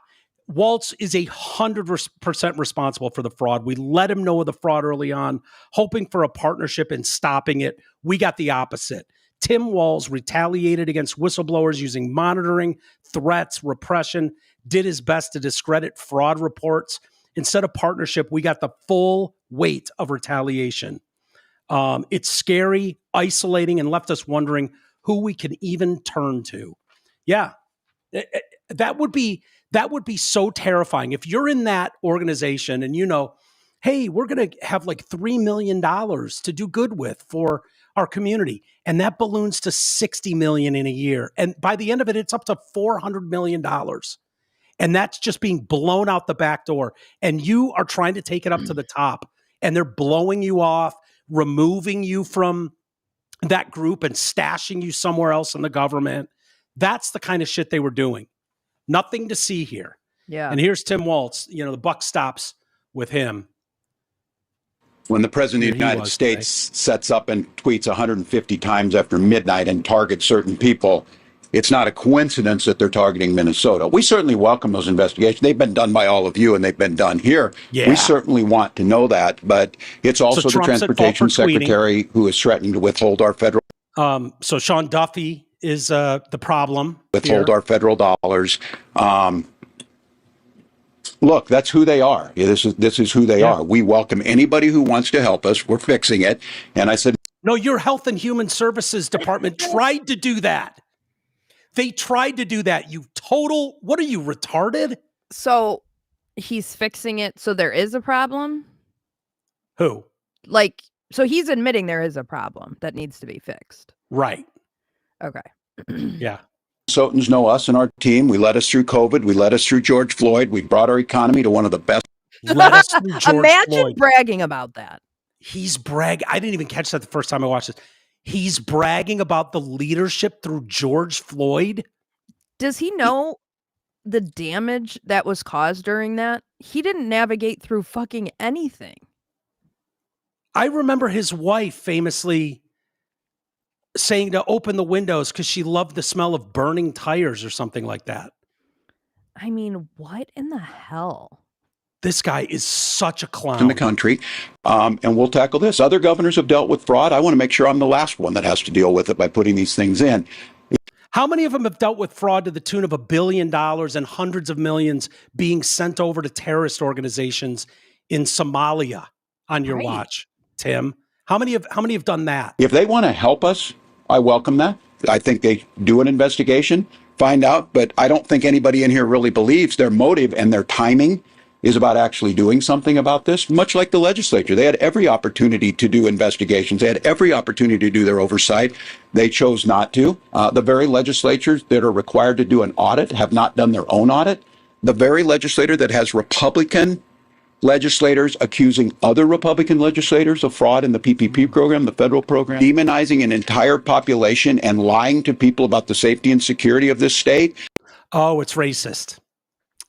Waltz is 100% responsible for the fraud. We let him know of the fraud early on, hoping for a partnership in stopping it. We got the opposite. Tim Walz retaliated against whistleblowers using monitoring, threats, repression, did his best to discredit fraud reports. Instead of partnership, we got the full weight of retaliation. It's scary, isolating, and left us wondering who we can even turn to. Yeah, that would be so terrifying. If you're in that organization and you know, hey, we're going to have like $3 million to do good with for our community, and that balloons to $60 million in a year. And by the end of it, it's up to $400 million. And that's just being blown out the back door. And you are trying to take it up to the top, and they're blowing you off, removing you from that group and stashing you somewhere else in the government. That's the kind of shit they were doing. Nothing to see here. Yeah. And here's Tim Waltz. You know, the buck stops with him. When the president of the United States sets up and tweets 150 times after midnight and targets certain people, it's not a coincidence that they're targeting Minnesota. We certainly welcome those investigations. They've been done by all of you, and they've been done here. Yeah. We certainly want to know that, but it's also the transportation secretary who is threatening to withhold our federal. So Sean Duffy is the problem. Withhold our federal dollars. Look, that's who they are. This is who they are. We welcome anybody who wants to help us. We're fixing it. And I said, no, your Health and Human Services Department tried to do that. They tried to do that. What are you, retarded? So he's fixing it. So there is a problem? Who? So he's admitting there is a problem that needs to be fixed. Right. Okay. Yeah. Minnesotans know us and our team. We led us through COVID. We led us through George Floyd. We brought our economy to one of the best. Led us through George Imagine Floyd. bragging about that. He's bragging. I didn't even catch that the first time I watched this. He's bragging about the leadership through George Floyd. Does he know the damage that was caused during that? He didn't navigate through fucking anything. I remember his wife famously saying to open the windows because she loved the smell of burning tires or something like that. I mean, what in the hell? This guy is such a clown. In the country, and we'll tackle this. Other governors have dealt with fraud. I want to make sure I'm the last one that has to deal with it by putting these things in. How many of them have dealt with fraud to the tune of $1 billion and hundreds of millions being sent over to terrorist organizations in Somalia on your watch, Tim? How many have done that? If they want to help us, I welcome that. I think they do an investigation, find out, but I don't think anybody in here really believes their motive and their timing is about actually doing something about this, much like the legislature. They had every opportunity to do investigations. They had every opportunity to do their oversight. They chose not to. The very legislatures that are required to do an audit have not done their own audit. The very legislature that has Republican legislators accusing other Republican legislators of fraud in the PPP program, the federal program, demonizing an entire population and lying to people about the safety and security of this state. Oh, it's racist.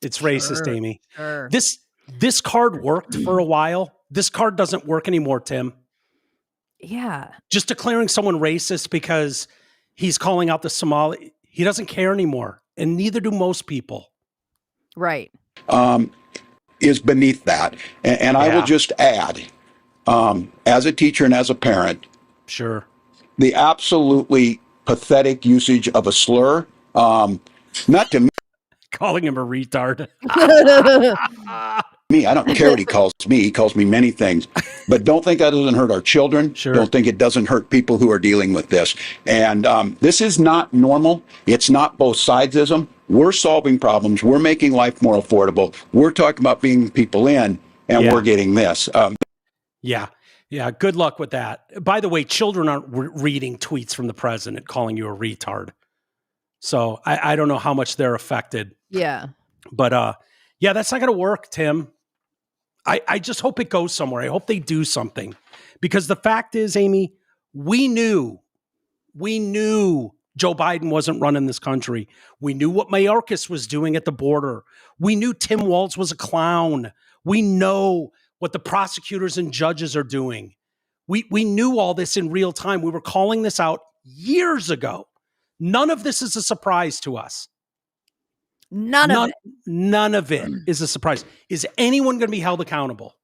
It's racist, Amy. Sure. This card worked for a while. This card doesn't work anymore, Tim. Yeah. Just declaring someone racist because he's calling out the Somali, he doesn't care anymore. And neither do most people. Right. is beneath that. And I will just add, as a teacher and as a parent, sure, the absolutely pathetic usage of a slur, not to me. Calling him a retard. Me, I don't care what he calls me. He calls me many things. But don't think that doesn't hurt our children. Sure. Don't think it doesn't hurt people who are dealing with this. And this is not normal. It's not both sidesism. We're solving problems. We're making life more affordable. We're talking about bringing people in, and we're getting this. Yeah. Good luck with that. By the way, children aren't reading tweets from the president calling you a retard. So I don't know how much they're affected. Yeah. But yeah, that's not going to work, Tim. I just hope it goes somewhere. I hope they do something. Because the fact is, Amy, we knew Joe Biden wasn't running this country. We knew what Mayorkas was doing at the border. We knew Tim Walz was a clown. We know what the prosecutors and judges are doing. We knew all this in real time. We were calling this out years ago. None of this is a surprise to us. None of it is a surprise. Is anyone going to be held accountable?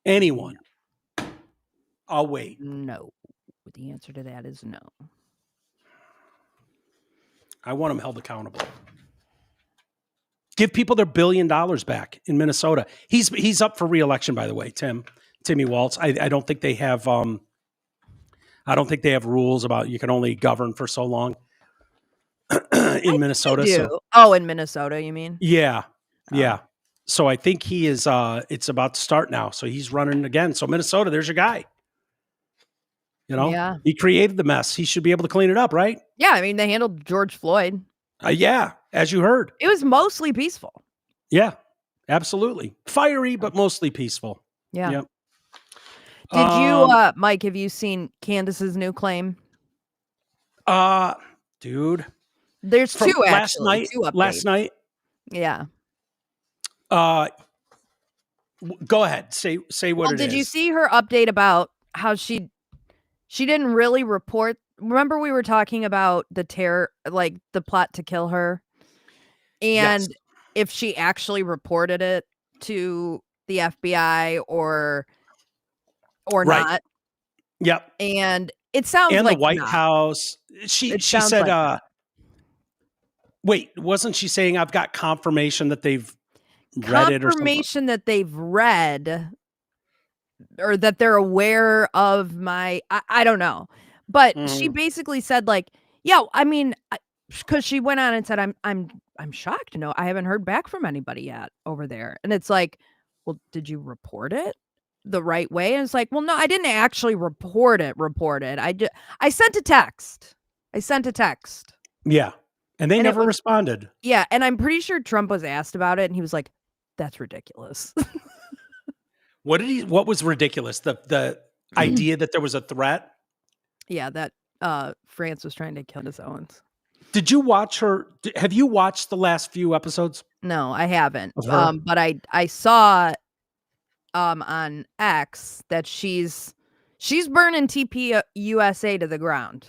Anyone? I'll wait. No. The answer to that is no. I want them held accountable. Give people their $1 billion back in Minnesota. He's up for re-election, by the way, Timmy Walz. I don't think they have rules about you can only govern for so long in Minnesota. So. In Minnesota, you mean? Yeah. Yeah. So I think he is it's about to start now. So he's running again. So Minnesota, there's your guy. You know, He created the mess. He should be able to clean it up, right? Yeah, I mean, they handled George Floyd. Yeah, as you heard. It was mostly peaceful. Yeah, absolutely. Fiery, but mostly peaceful. Yeah. Yep. Did you, Mike, have you seen Candace's new claim? Dude. There's two, actually. Last night? Yeah. Go ahead. Say what it is. Did you see her update about how she didn't really report? Remember we were talking about the terror, like the plot to kill her? And if she actually reported it to the FBI or not. Yep. And it sounds like the White House. She said, wait, wasn't she saying I've got confirmation that they've read it or something? Confirmation that they've read or that they're aware of my, I don't know. But she basically said like, yeah, I mean, because she went on and said, I'm shocked. No, I haven't heard back from anybody yet over there. And it's like, well, did you report it the right way? And it's like, well, no, I didn't actually report it. I sent a text. Yeah. And they never responded. Yeah. And I'm pretty sure Trump was asked about it. And he was like, that's ridiculous. What was ridiculous? The idea that there was a threat? Yeah. That France was trying to kill Candace Owens. Did you watch her? Have you watched the last few episodes? No, I haven't. But I saw on X that she's burning TP USA to the ground.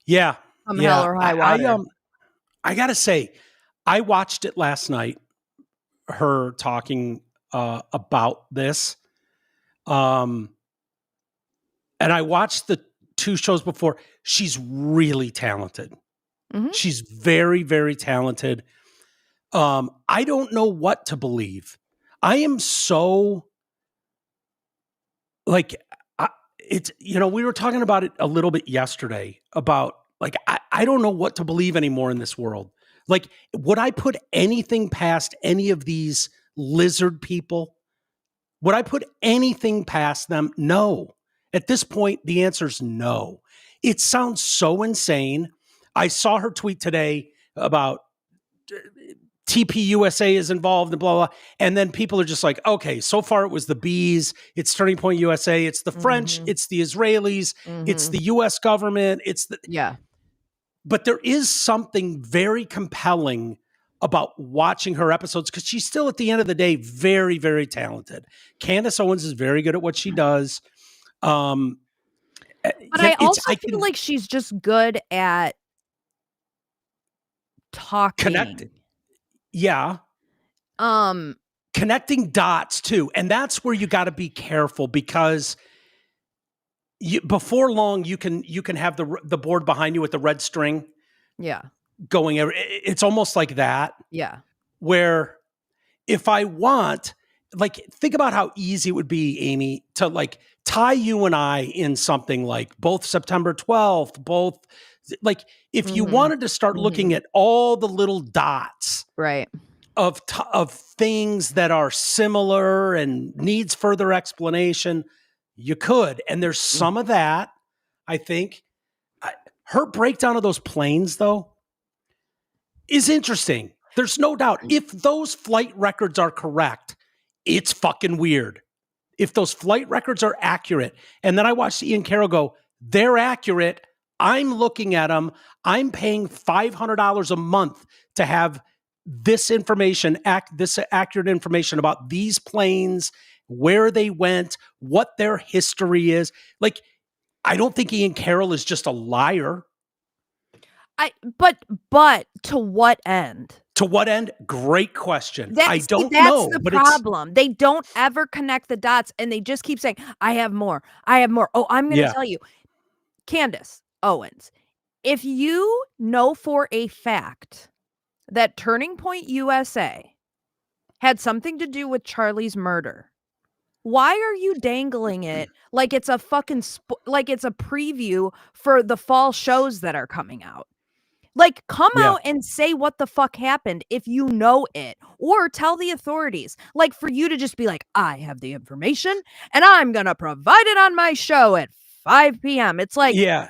Yeah. From hell or high water. I gotta say, I watched it last night, her talking about this. And I watched the 2 shows before. She's really talented. Mm-hmm. She's very, very talented. I don't know what to believe. I am so like, we were talking about it a little bit yesterday about like, I don't know what to believe anymore in this world. Like, would I put anything past any of these lizard people? Would I put anything past them? No. At this point, the answer is no. It sounds so insane. I saw her tweet today about TPUSA is involved and blah, blah, blah. And then people are just like, okay, so far it was the bees, it's Turning Point USA, it's the French, it's the Israelis, it's the US government, yeah. But there is something very compelling about watching her episodes because she's still, at the end of the day, very, very talented. Candace Owens is very good at what she does. But I also feel like she's just good at talking. Connected. Yeah. Connecting dots too. And that's where you got to be careful, because before long you can have the board behind you with the red string. Yeah. Going, it's almost like that. Yeah. Where if I want, like, think about how easy it would be, Amy, to like tie you and I in something like both September 12th, both, like, if you wanted to start looking at all the little dots, right, of things that are similar and needs further explanation, you could. And there's some of that, I think. Her breakdown of those planes, though, is interesting. There's no doubt. If those flight records are correct, it's fucking weird. If those flight records are accurate, and then I watched Ian Carroll go, they're accurate. I'm looking at them. I'm paying $500 a month to have this information, this accurate information about these planes, where they went, what their history is. Like, I don't think Ian Carroll is just a liar. But to what end? To what end? Great question. That's the problem. They don't ever connect the dots, and they just keep saying, I have more. I have more. Oh, I'm going to tell you. Candace Owens, if you know for a fact that Turning Point USA had something to do with Charlie's murder, why are you dangling it like it's a fucking like it's a preview for the fall shows that are coming out? Like, come out and say what the fuck happened if you know it, or tell the authorities. Like, for you to just be like, I have the information and I'm going to provide it on my show at 5 p.m. It's like, yeah.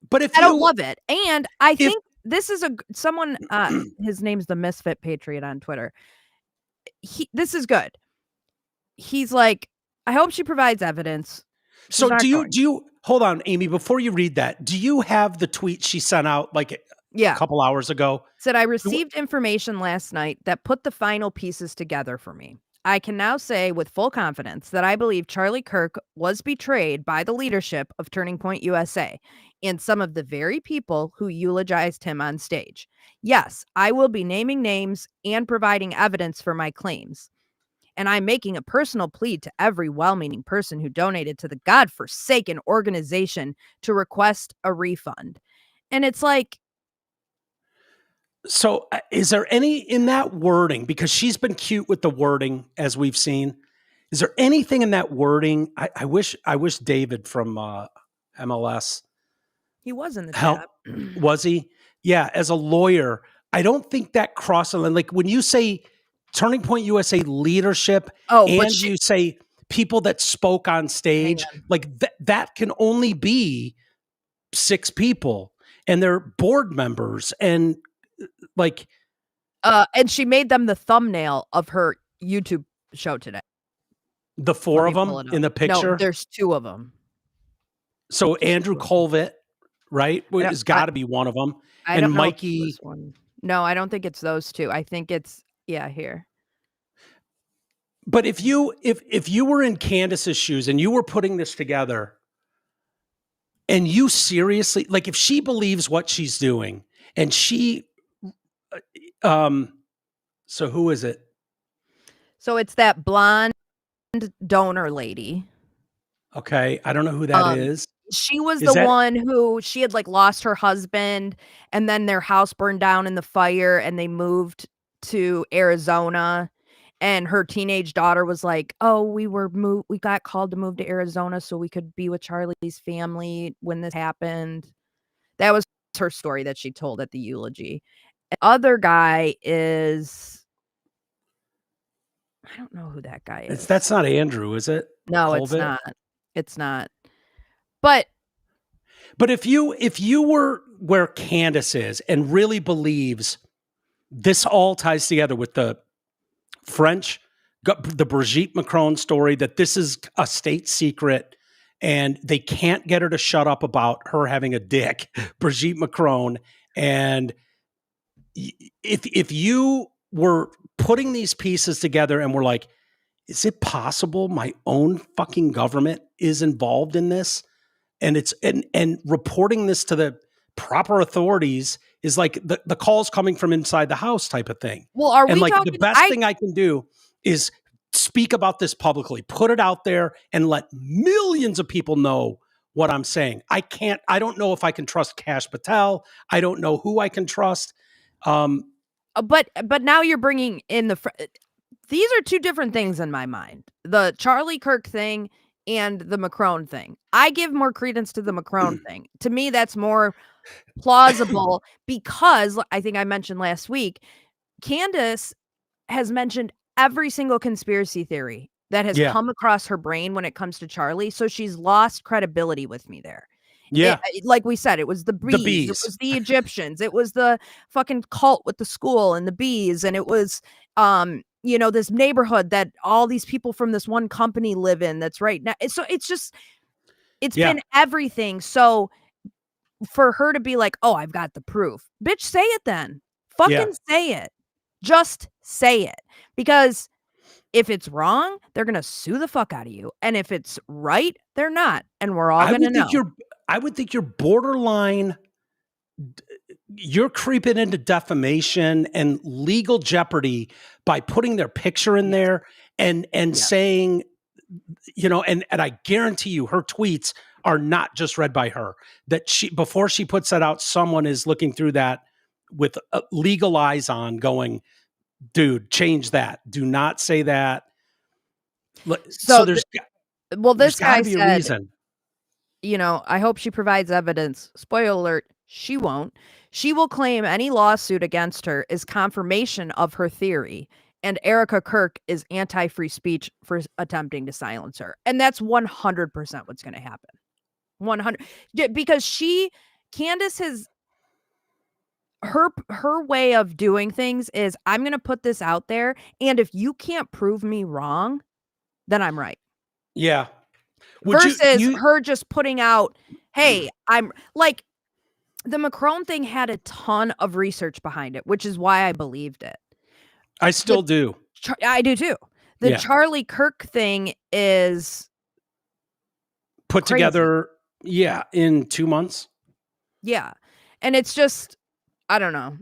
But if I don't love it. And I think this is someone, his name's the Misfit Patriot on Twitter. This is good. He's like, I hope she provides evidence. So do you hold on, Amy, before you read that, do you have the tweet she sent out like a couple hours ago? Said, I received information last night that put the final pieces together for me. I can now say with full confidence that I believe Charlie Kirk was betrayed by the leadership of Turning Point USA and some of the very people who eulogized him on stage. Yes, I will be naming names and providing evidence for my claims. And I'm making a personal plea to every well-meaning person who donated to the godforsaken organization to request a refund. And it's like, so is there any in that wording, because she's been cute with the wording as we've seen, is there anything in that wording? I wish David from MLS. He was in the chat. Was he? Yeah. As a lawyer, I don't think that crosses, like when you say Turning Point USA leadership, you say people that spoke on stage, like that can only be 6 people, and they're board members, and like, and she made them the thumbnail of her YouTube show today. The 4 of them in the picture. No, there's 2 of them. So Andrew Colvett, right, has got to be one of them, and Mikey. No, I don't think it's those 2. I think it's here. But if you were in Candace's shoes and you were putting this together, and you seriously, like, if she believes what she's doing, and she, so who is it? So it's that blonde donor lady. Okay, I don't know who that is. She was the one who she had like lost her husband, and then their house burned down in the fire, and they moved to Arizona. And her teenage daughter was like, "Oh, we got called to move to Arizona so we could be with Charlie's family when this happened." That was her story that she told at the eulogy. The other guy is, I don't know who that guy is. That's not Andrew, is it? No, Colvett? it's not. It's not. But if you were where Candace is and really believes this all ties together with the French, the Brigitte Macron story, that this is a state secret and they can't get her to shut up about her having a dick, Brigitte Macron. And if you were putting these pieces together and were like, is it possible my own fucking government is involved in this? And it's and reporting this to the proper authorities is like the calls coming from inside the house type of thing. Well, are and we like talking? The best thing I can do is speak about this publicly, put it out there, and let millions of people know what I'm saying. I don't know if I can trust Kash Patel. I don't know who I can trust. But now you're bringing in these are two different things in my mind. The Charlie Kirk thing and the Macron thing. I give more credence to the Macron thing. To me, that's more plausible because I think I mentioned last week, Candace has mentioned every single conspiracy theory that has come across her brain when it comes to Charlie. So she's lost credibility with me there. Yeah. Like we said, it was the bees, it was the Egyptians, it was the fucking cult with the school and the bees, and it was this neighborhood that all these people from this one company live in that's right now. So it's been everything. So for her to be like, oh, I've got the proof. Bitch, say it then. Fucking say it. Just say it. Because if it's wrong, they're going to sue the fuck out of you. And if it's right, they're not. And we're all going to know. I would think you're borderline. You're creeping into defamation and legal jeopardy by putting their picture in there and saying, and I guarantee you her tweets are not just read by her. That before she puts that out, someone is looking through that with legal eyes on going, dude, change that. Do not say that. So there's this guy be a said, reason. I hope she provides evidence. Spoiler alert, she won't. She will claim any lawsuit against her is confirmation of her theory, and Erica Kirk is anti-free speech for attempting to silence her. And that's 100% what's going to happen. 100, because Candace has her way of doing things is, I'm going to put this out there, and if you can't prove me wrong, then I'm right. Yeah. Versus her just putting out, hey, I'm like, the Macron thing had a ton of research behind it, which is why I believed it. I still do. I do too. The Charlie Kirk thing is put crazy. Together, in 2 months. Yeah. And it's just, I don't know.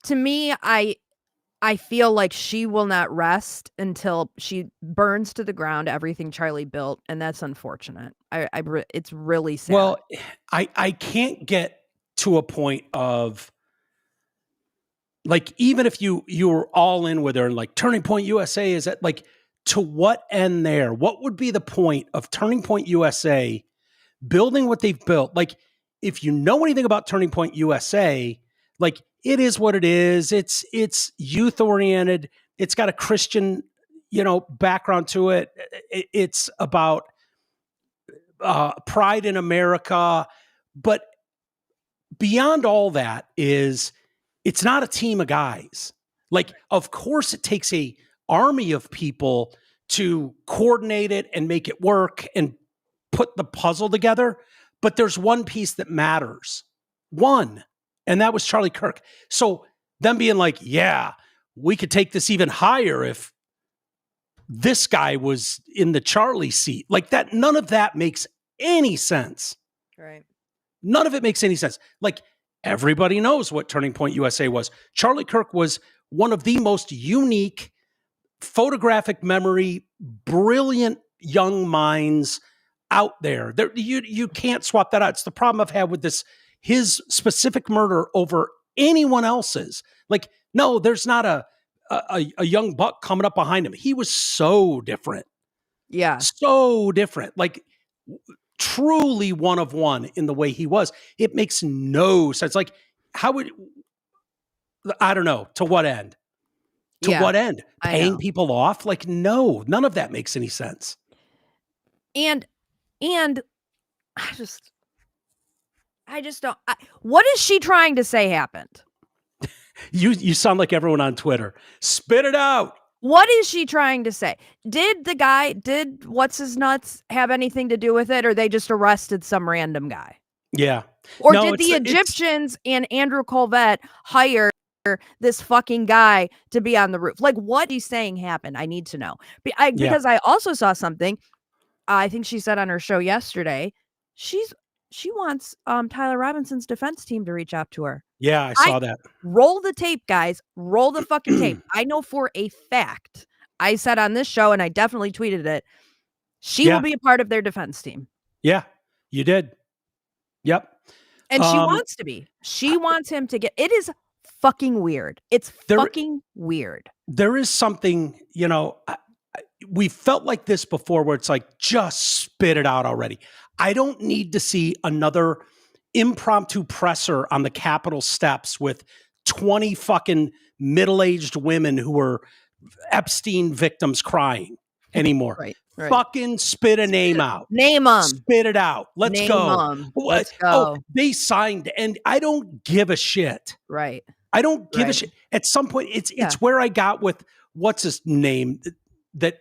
To me, I feel like she will not rest until she burns to the ground everything Charlie built, and that's unfortunate. It's really sad. Well, I can't get to a point of like, even if you were all in with her and like Turning Point USA is at like, to what end there? What would be the point of Turning Point USA building what they've built? Like, if you know anything about Turning Point USA, like, it is what it is. It's youth oriented. It's got a Christian, background to it. It's about pride in America. But beyond all that is, it's not a team of guys. Like, of course it takes a army of people to coordinate it and make it work and put the puzzle together. But there's one piece that matters. One. And that was Charlie Kirk. So them being like, yeah, we could take this even higher if this guy was in the Charlie seat. Like that, none of that makes any sense. Right. None of it makes any sense. Like, everybody knows what Turning Point USA was. Charlie Kirk was one of the most unique, photographic memory, brilliant young minds out there. You can't swap that out. It's the problem I've had with his specific murder over anyone else's. Like, no, there's not a young buck coming up behind him. He was so different. Yeah. So different. Like, truly one of one in the way he was. It makes no sense. Like, I don't know, to what end? To what end? Paying people off? Like, no, none of that makes any sense. And I just don't. What is she trying to say happened? You sound like everyone on Twitter. Spit it out. What is she trying to say? Did what's his nuts have anything to do with it, or they just arrested some random guy? Yeah. Or did the Egyptians and Andrew Colvette hire this fucking guy to be on the roof? Like, what he's saying happened? I need to know. Because I also saw something. I think she said on her show yesterday, she's she wants Tyler Robinson's defense team to reach out to her. Yeah, I saw that. Roll the tape, guys. Roll the fucking tape. I know for a fact, I said on this show, and I definitely tweeted it, she will be a part of their defense team. Yeah, you did. Yep. And she wants to be. She wants him to get. It is fucking weird. It's fucking weird. There is something, we felt like this before where it's like, just spit it out already. I don't need to see another impromptu presser on the Capitol steps with 20 fucking middle-aged women who were Epstein victims crying anymore. Right. Fucking spit a name out. Name them. Spit it out. Let's go. Let's go. Oh, they signed, and I don't give a shit. Right. I don't give a shit. At some point, it's where I got with what's his name that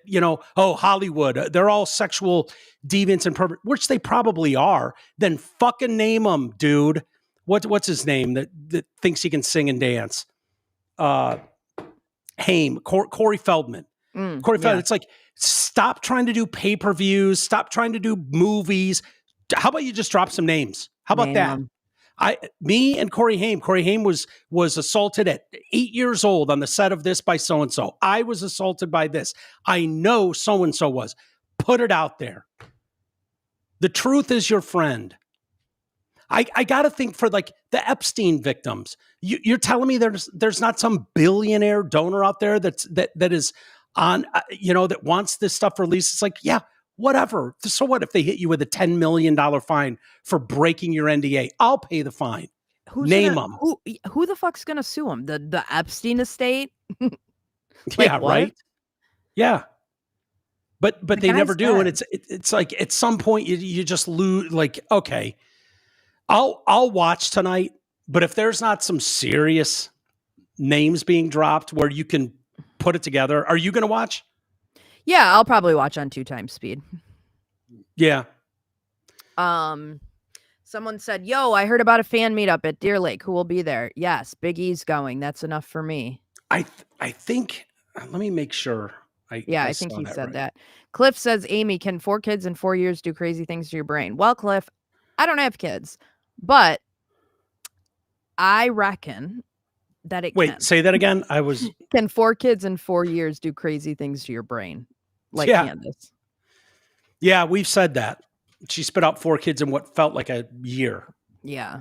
Hollywood. They're all sexual deviants and pervert, which they probably are. Then fucking name them, dude. What's his name that thinks he can sing and dance? Corey Feldman. Corey Feldman. It's like, stop trying to do pay-per-views. Stop trying to do movies. How about you just drop some names? How about that? Me and Corey Haim. Corey Haim was assaulted at 8 years old on the set of this by so-and-so. I was assaulted by this. I know so-and-so was. Put it out there. The truth is your friend. I got to think for like the Epstein victims. You're telling me there's not some billionaire donor out there that is on, that wants this stuff released. It's like, yeah, whatever. So what if they hit you with a $10 million fine for breaking your NDA? I'll pay the fine. Name them. Who the fuck's going to sue him? The Epstein estate? Yeah, right? Yeah. But they never do. And it's like at some point you just lose, like, okay, I'll watch tonight, but if there's not some serious names being dropped where you can put it together, are you going to watch? Yeah, I'll probably watch on 2x speed. Yeah. Someone said, "Yo, I heard about a fan meetup at Deer Lake. Who will be there?" Yes, Big E's going. That's enough for me. I think. Let me make sure. I think he said that. Cliff says, "Amy, can 4 kids in 4 years do crazy things to your brain?" Well, Cliff, I don't have kids, but I reckon that it Wait, can. say that again. Can 4 kids in 4 years do crazy things to your brain? Like Candace. Yeah, we've said that. She spit out 4 kids in what felt like a year. Yeah.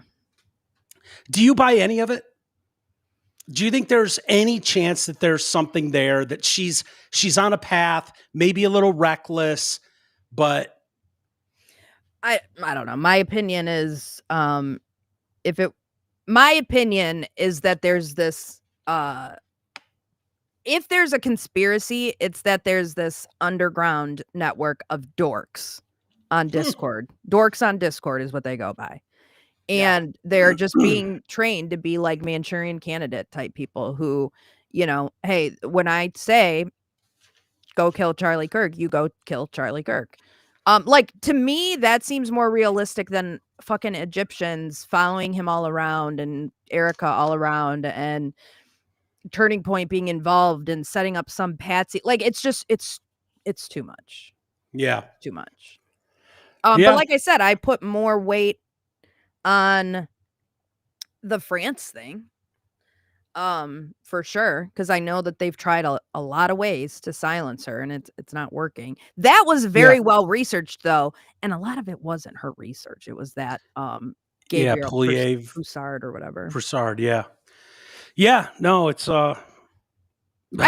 Do you buy any of it? Do you think there's any chance that there's something there that she's on a path, maybe a little reckless, but I don't know. My opinion is that there's this if there's a conspiracy, it's that there's this underground network of dorks on Discord. Dorks on Discord is what they go by. And they're just being trained to be like Manchurian Candidate type people who, hey, when I say go kill Charlie Kirk, you go kill Charlie Kirk. Like, to me, that seems more realistic than fucking Egyptians following him all around and Erica all around and Turning Point being involved and setting up some patsy. Like, it's too much. Yeah. Too much. But like I said, I put more weight on the France thing. For sure, because I know that they've tried a lot of ways to silence her, and it's not working. That was very well researched, though, and a lot of it wasn't her research. It was that Gabriel Broussard or whatever. Broussard, yeah. No, it's I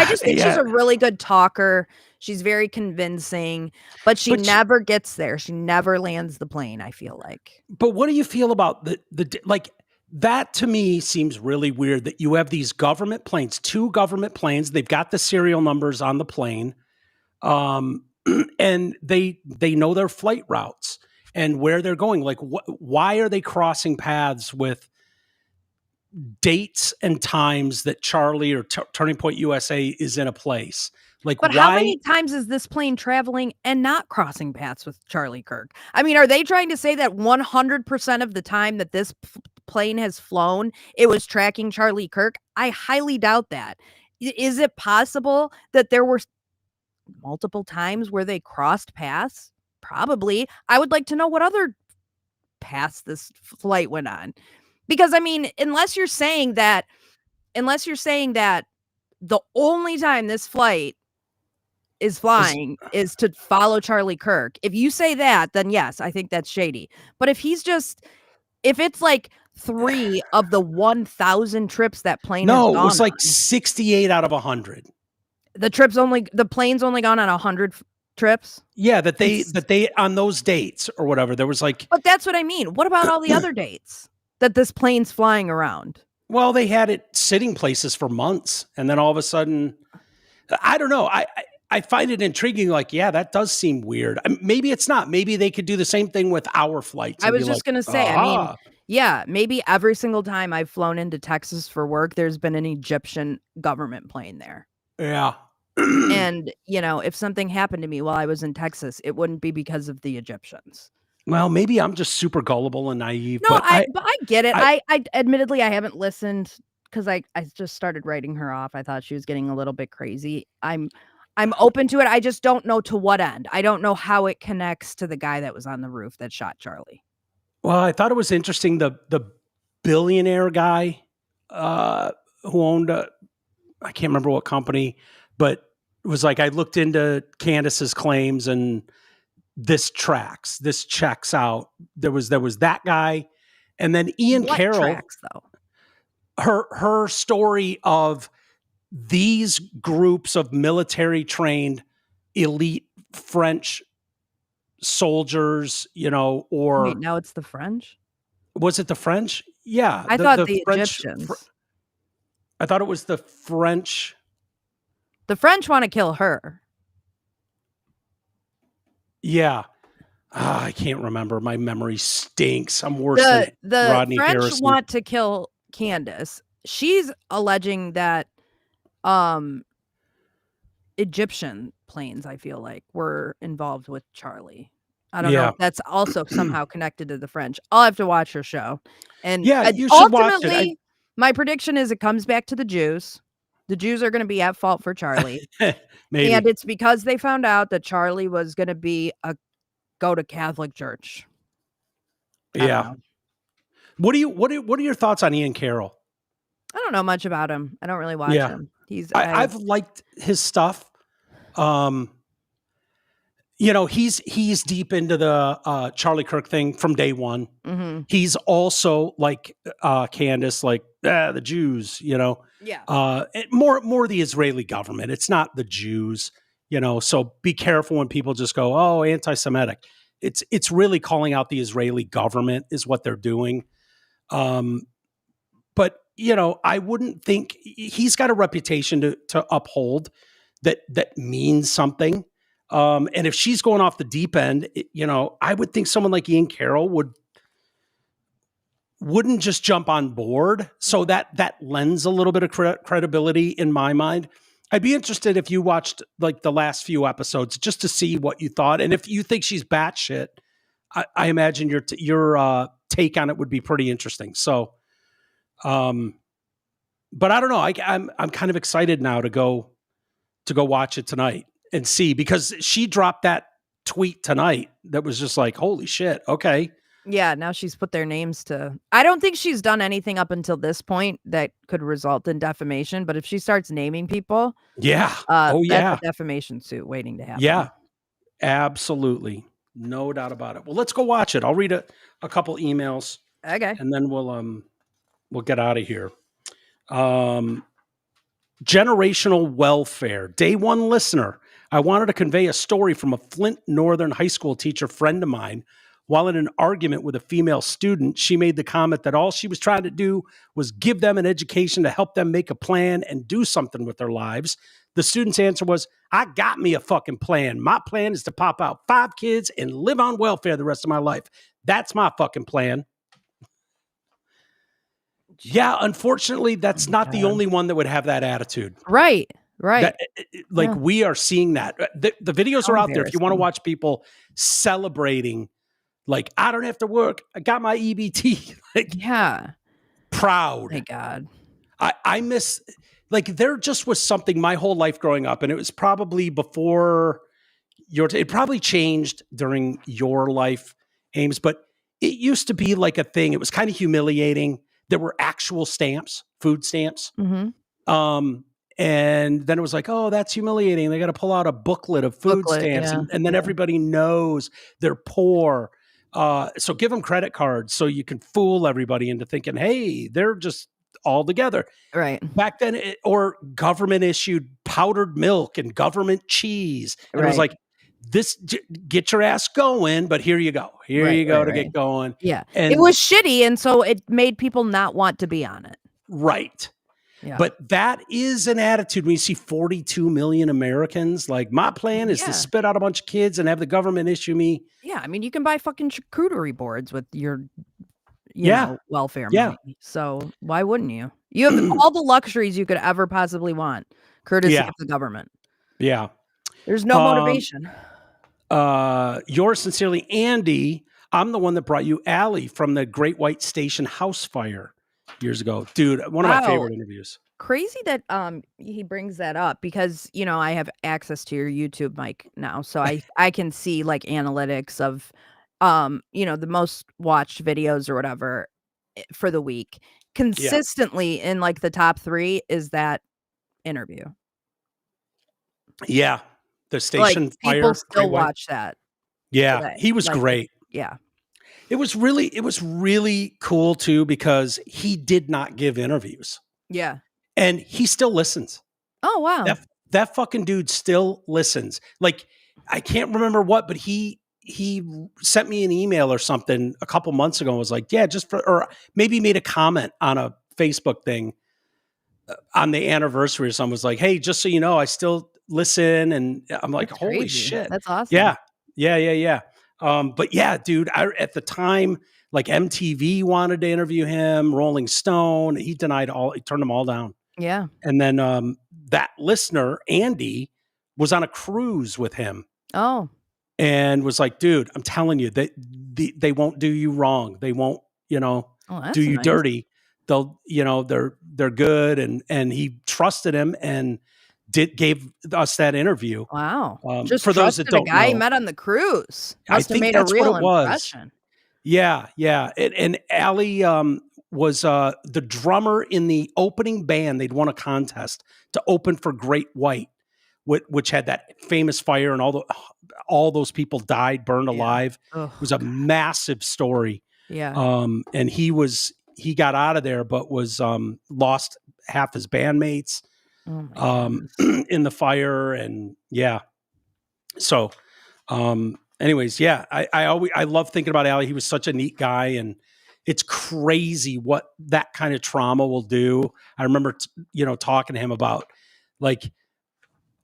just think she's a really good talker. She's very convincing, but she never gets there. She never lands the plane, I feel like. But what do you feel about the like? That to me seems really weird that you have these government planes, 2 government planes. They've got the serial numbers on the plane, and they know their flight routes and where they're going. Like, why are they crossing paths with dates and times that Charlie or Turning Point USA is in a place? Like, but how many times is this plane traveling and not crossing paths with Charlie Kirk? I mean, are they trying to say that 100% of the time that this plane has flown, it was tracking Charlie Kirk? I highly doubt that. Is it possible that there were multiple times where they crossed paths? Probably. I would like to know what other past this flight went on. Because I mean, unless you're saying that the only time this flight is flying is to follow Charlie Kirk. If you say that, then yes, I think that's shady. But if it's like 3 of the 1,000 trips that plane has gone No, it was like on, 68 out of 100. The plane's only gone on 100 trips. Yeah, that they on those dates or whatever. There was like, but that's what I mean. What about all the other dates that this plane's flying around? Well, they had it sitting places for months, and then all of a sudden, I don't know. I find it intriguing. Like, yeah, that does seem weird. Maybe it's not. Maybe they could do the same thing with our flights. I was just going to say, I mean, yeah, maybe every single time I've flown into Texas for work, there's been an Egyptian government plane there. Yeah. And, if something happened to me while I was in Texas, it wouldn't be because of the Egyptians. Well, maybe I'm just super gullible and naive. No, but I get it. I admittedly, I haven't listened because I just started writing her off. I thought she was getting a little bit crazy. I'm open to it. I just don't know to what end. I don't know how it connects to the guy that was on the roof that shot Charlie. Well, I thought it was interesting. The billionaire guy who owned I can't remember what company, but it was like I looked into Candace's claims and this checks out. There was that guy, and then Ian Carroll. Tracks, though? Her story of these groups of military trained elite French soldiers, or wait, now it's the French? Was it the French? Yeah. I thought the French, Egyptians. I thought it was the French. The French want to kill her. Yeah. I can't remember. My memory stinks. I'm worse than Rodney French Harrison. Want to kill Candace. She's alleging that Egyptian planes, I feel like, were involved with Charlie. I don't know if that's also somehow connected to the French. I'll have to watch her show. And yeah, you should watch it. My prediction is it comes back to the Jews. The Jews are going to be at fault for Charlie. Maybe. And it's because they found out that Charlie was going to go to Catholic church. Yeah. What are your thoughts on Ian Carroll? I don't know much about him. I don't really watch him. I've liked his stuff. He's deep into the Charlie Kirk thing from day one. Mm-hmm. He's also like Candace, like the Jews, Yeah. More the Israeli government. It's not the Jews, so be careful when people just go, oh, anti-Semitic. It's really calling out the Israeli government is what they're doing. But I wouldn't think he's got a reputation to uphold that means something. And if she's going off the deep end, I would think someone like Ian Carroll wouldn't just jump on board. So that lends a little bit of credibility in my mind. I'd be interested if you watched like the last few episodes just to see what you thought. And if you think she's batshit, I imagine your take on it would be pretty interesting. So, but I don't know. I'm kind of excited now to go watch it tonight and see, because she dropped that tweet tonight that was just like, holy shit. Okay. Yeah. Now she's put their names to, I don't think she's done anything up until this point that could result in defamation, but if she starts naming people, that's a defamation suit waiting to happen. Yeah, absolutely. No doubt about it. Well, let's go watch it. I'll read a couple emails. Okay. And then we'll get out of here. Generational welfare. Day one listener. I wanted to convey a story from a Flint Northern high school teacher friend of mine. While in an argument with a female student, she made the comment that all she was trying to do was give them an education to help them make a plan and do something with their lives. The student's answer was, I got me a fucking plan. My plan is to pop out 5 kids and live on welfare the rest of my life. That's my fucking plan. Yeah, unfortunately, that's not the only one that would have that attitude. Right. We are seeing that. The videos are out there if you want to watch people celebrating. Like, I don't have to work. I got my EBT. Proud. Thank God. I miss, there just was something my whole life growing up, and it was probably before it probably changed during your life, Ames, but it used to be like a thing. It was kind of humiliating. There were actual stamps, food stamps. And then it was like, oh, that's humiliating. They got to pull out a booklet of food stamps. And then everybody knows they're poor. So give them credit cards so you can fool everybody into thinking, hey, they're just all together. Right. Back then, or government issued powdered milk and government cheese. And it was like, get your ass going, but here you go. Here you go to get going. Yeah. And it was shitty. And so it made people not want to be on it. Right. Yeah. But that is an attitude when you see 42 million Americans. Like, my plan is to spit out a bunch of kids and have the government issue me. Yeah. I mean, you can buy fucking charcuterie boards with your you know, welfare money. So why wouldn't you? You have all the luxuries you could ever possibly want, courtesy of the government. Yeah. There's no motivation. Yours sincerely, Andy. I'm the one that brought you Allie from the Great White Station house fire years ago. Dude, one of my favorite interviews. Crazy that he brings that up because, you know, I have access to your YouTube mic now. So I can see like analytics of you know, the most watched videos or whatever for the week. Consistently in like the top 3 is that interview. Yeah. The station like, fire. People still watch that. Yeah. Today. He was great. Yeah. It was really cool too, because he did not give interviews. Yeah. And he still listens. Oh, wow. That fucking dude still listens. Like, I can't remember what, but he sent me an email or something a couple months ago and was like, yeah, or maybe made a comment on a Facebook thing on the anniversary or something, was like, hey, just so you know, I still listen. And I'm like, That's holy crazy. shit. That's awesome. Yeah. But yeah, dude, at the time, like MTV wanted to interview him, Rolling Stone, he turned them all down. Yeah. And then that listener, Andy, was on a cruise with him. Oh. And was like, dude, I'm telling you, they won't do you wrong. They won't, you know, do you dirty. They'll, you know, they're good. And he trusted him and gave us that interview. Wow. Just for those that don't know, guy he met on the cruise. Must have made a real impression. Yeah. And Allie was the drummer in the opening band. They'd won a contest to open for Great White, which had that famous fire and all those people died, burned alive. It was a massive story. Yeah. And he got out of there, but was lost half his bandmates in the fire. And yeah. So anyways, yeah, I love thinking about Allie. He was such a neat guy, and it's crazy what that kind of trauma will do. I remember, talking to him about like,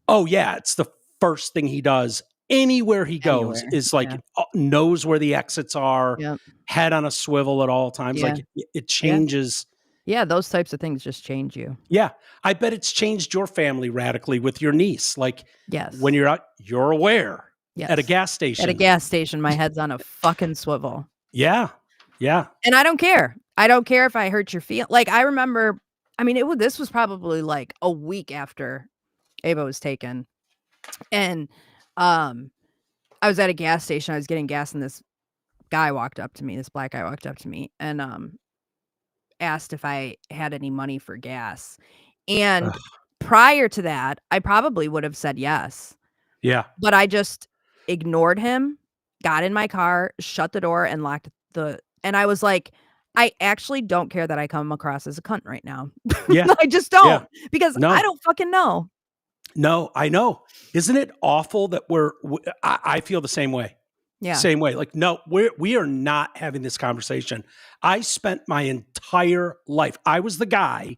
oh yeah, it's the first thing he does anywhere he goes is like knows where the exits are, head on a swivel at all times. Like it changes. Yeah, those types of things just change you. Yeah, I bet it's changed your family radically with your niece. Like, yes, when you're out, you're aware. Yes. At a gas station. At a gas station, my head's on a fucking swivel. Yeah. And I don't care. I don't care if I hurt your feelings. Like, I remember, I mean, this was probably like a week after Ava was taken. And I was at a gas station. I was getting gas, and this black guy walked up to me and asked if I had any money for gas. And prior to that, I probably would have said yes. Yeah. But I just ignored him, got in my car, shut the door, and locked and I was like, I actually don't care that I come across as a cunt right now. Yeah. I just don't, because I don't fucking know. No, I know. Isn't it awful that I feel the same way. Yeah. Same way. Like, no, we are not having this conversation. I spent my entire life. I was the guy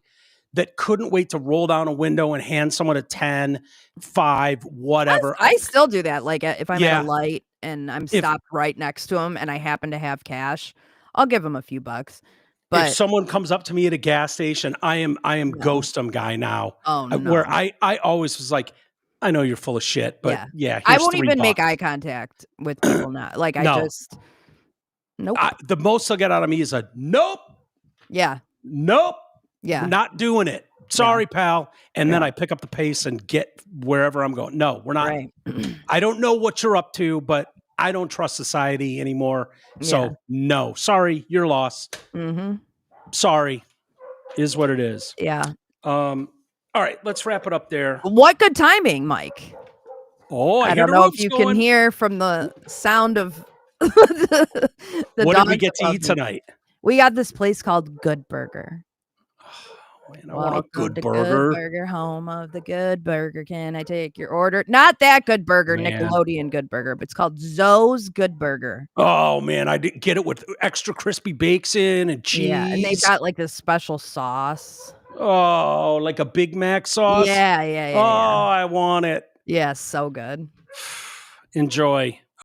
that couldn't wait to roll down a window and hand someone a 10, 5, whatever. I still do that. Like, if I'm at a light and I'm stopped right next to him and I happen to have cash, I'll give him a few bucks. But if someone comes up to me at a gas station, I am ghost them guy now. Oh, no. Where I always was like, I know you're full of shit, but yeah, I won't even make eye contact with people now. Like, nope. The most they'll get out of me is a nope. Yeah. Nope. Yeah. We're not doing it. Sorry, pal. And then I pick up the pace and get wherever I'm going. No, we're not. Right. I don't know what you're up to, but I don't trust society anymore. So Yeah. no, sorry, you're lost. Mm-hmm. Sorry, is what it is. Yeah. All right, let's wrap it up there. What good timing, Mike. Oh, I don't know if you can hear from the sound of the what dogs did we get to above eat me. tonight? We got this place called Good Burger. Man, I want a good to burger. Good Burger, home of the Good Burger. Can I take your order? Not that Good Burger, Man. Nickelodeon Good Burger, but it's called Zoe's Good Burger. Oh man, I didn't get it with extra crispy bacon and cheese. Yeah, and they've got like this special sauce. Oh, like a Big Mac sauce? Yeah. Oh, I want it. Yeah, so good. Enjoy.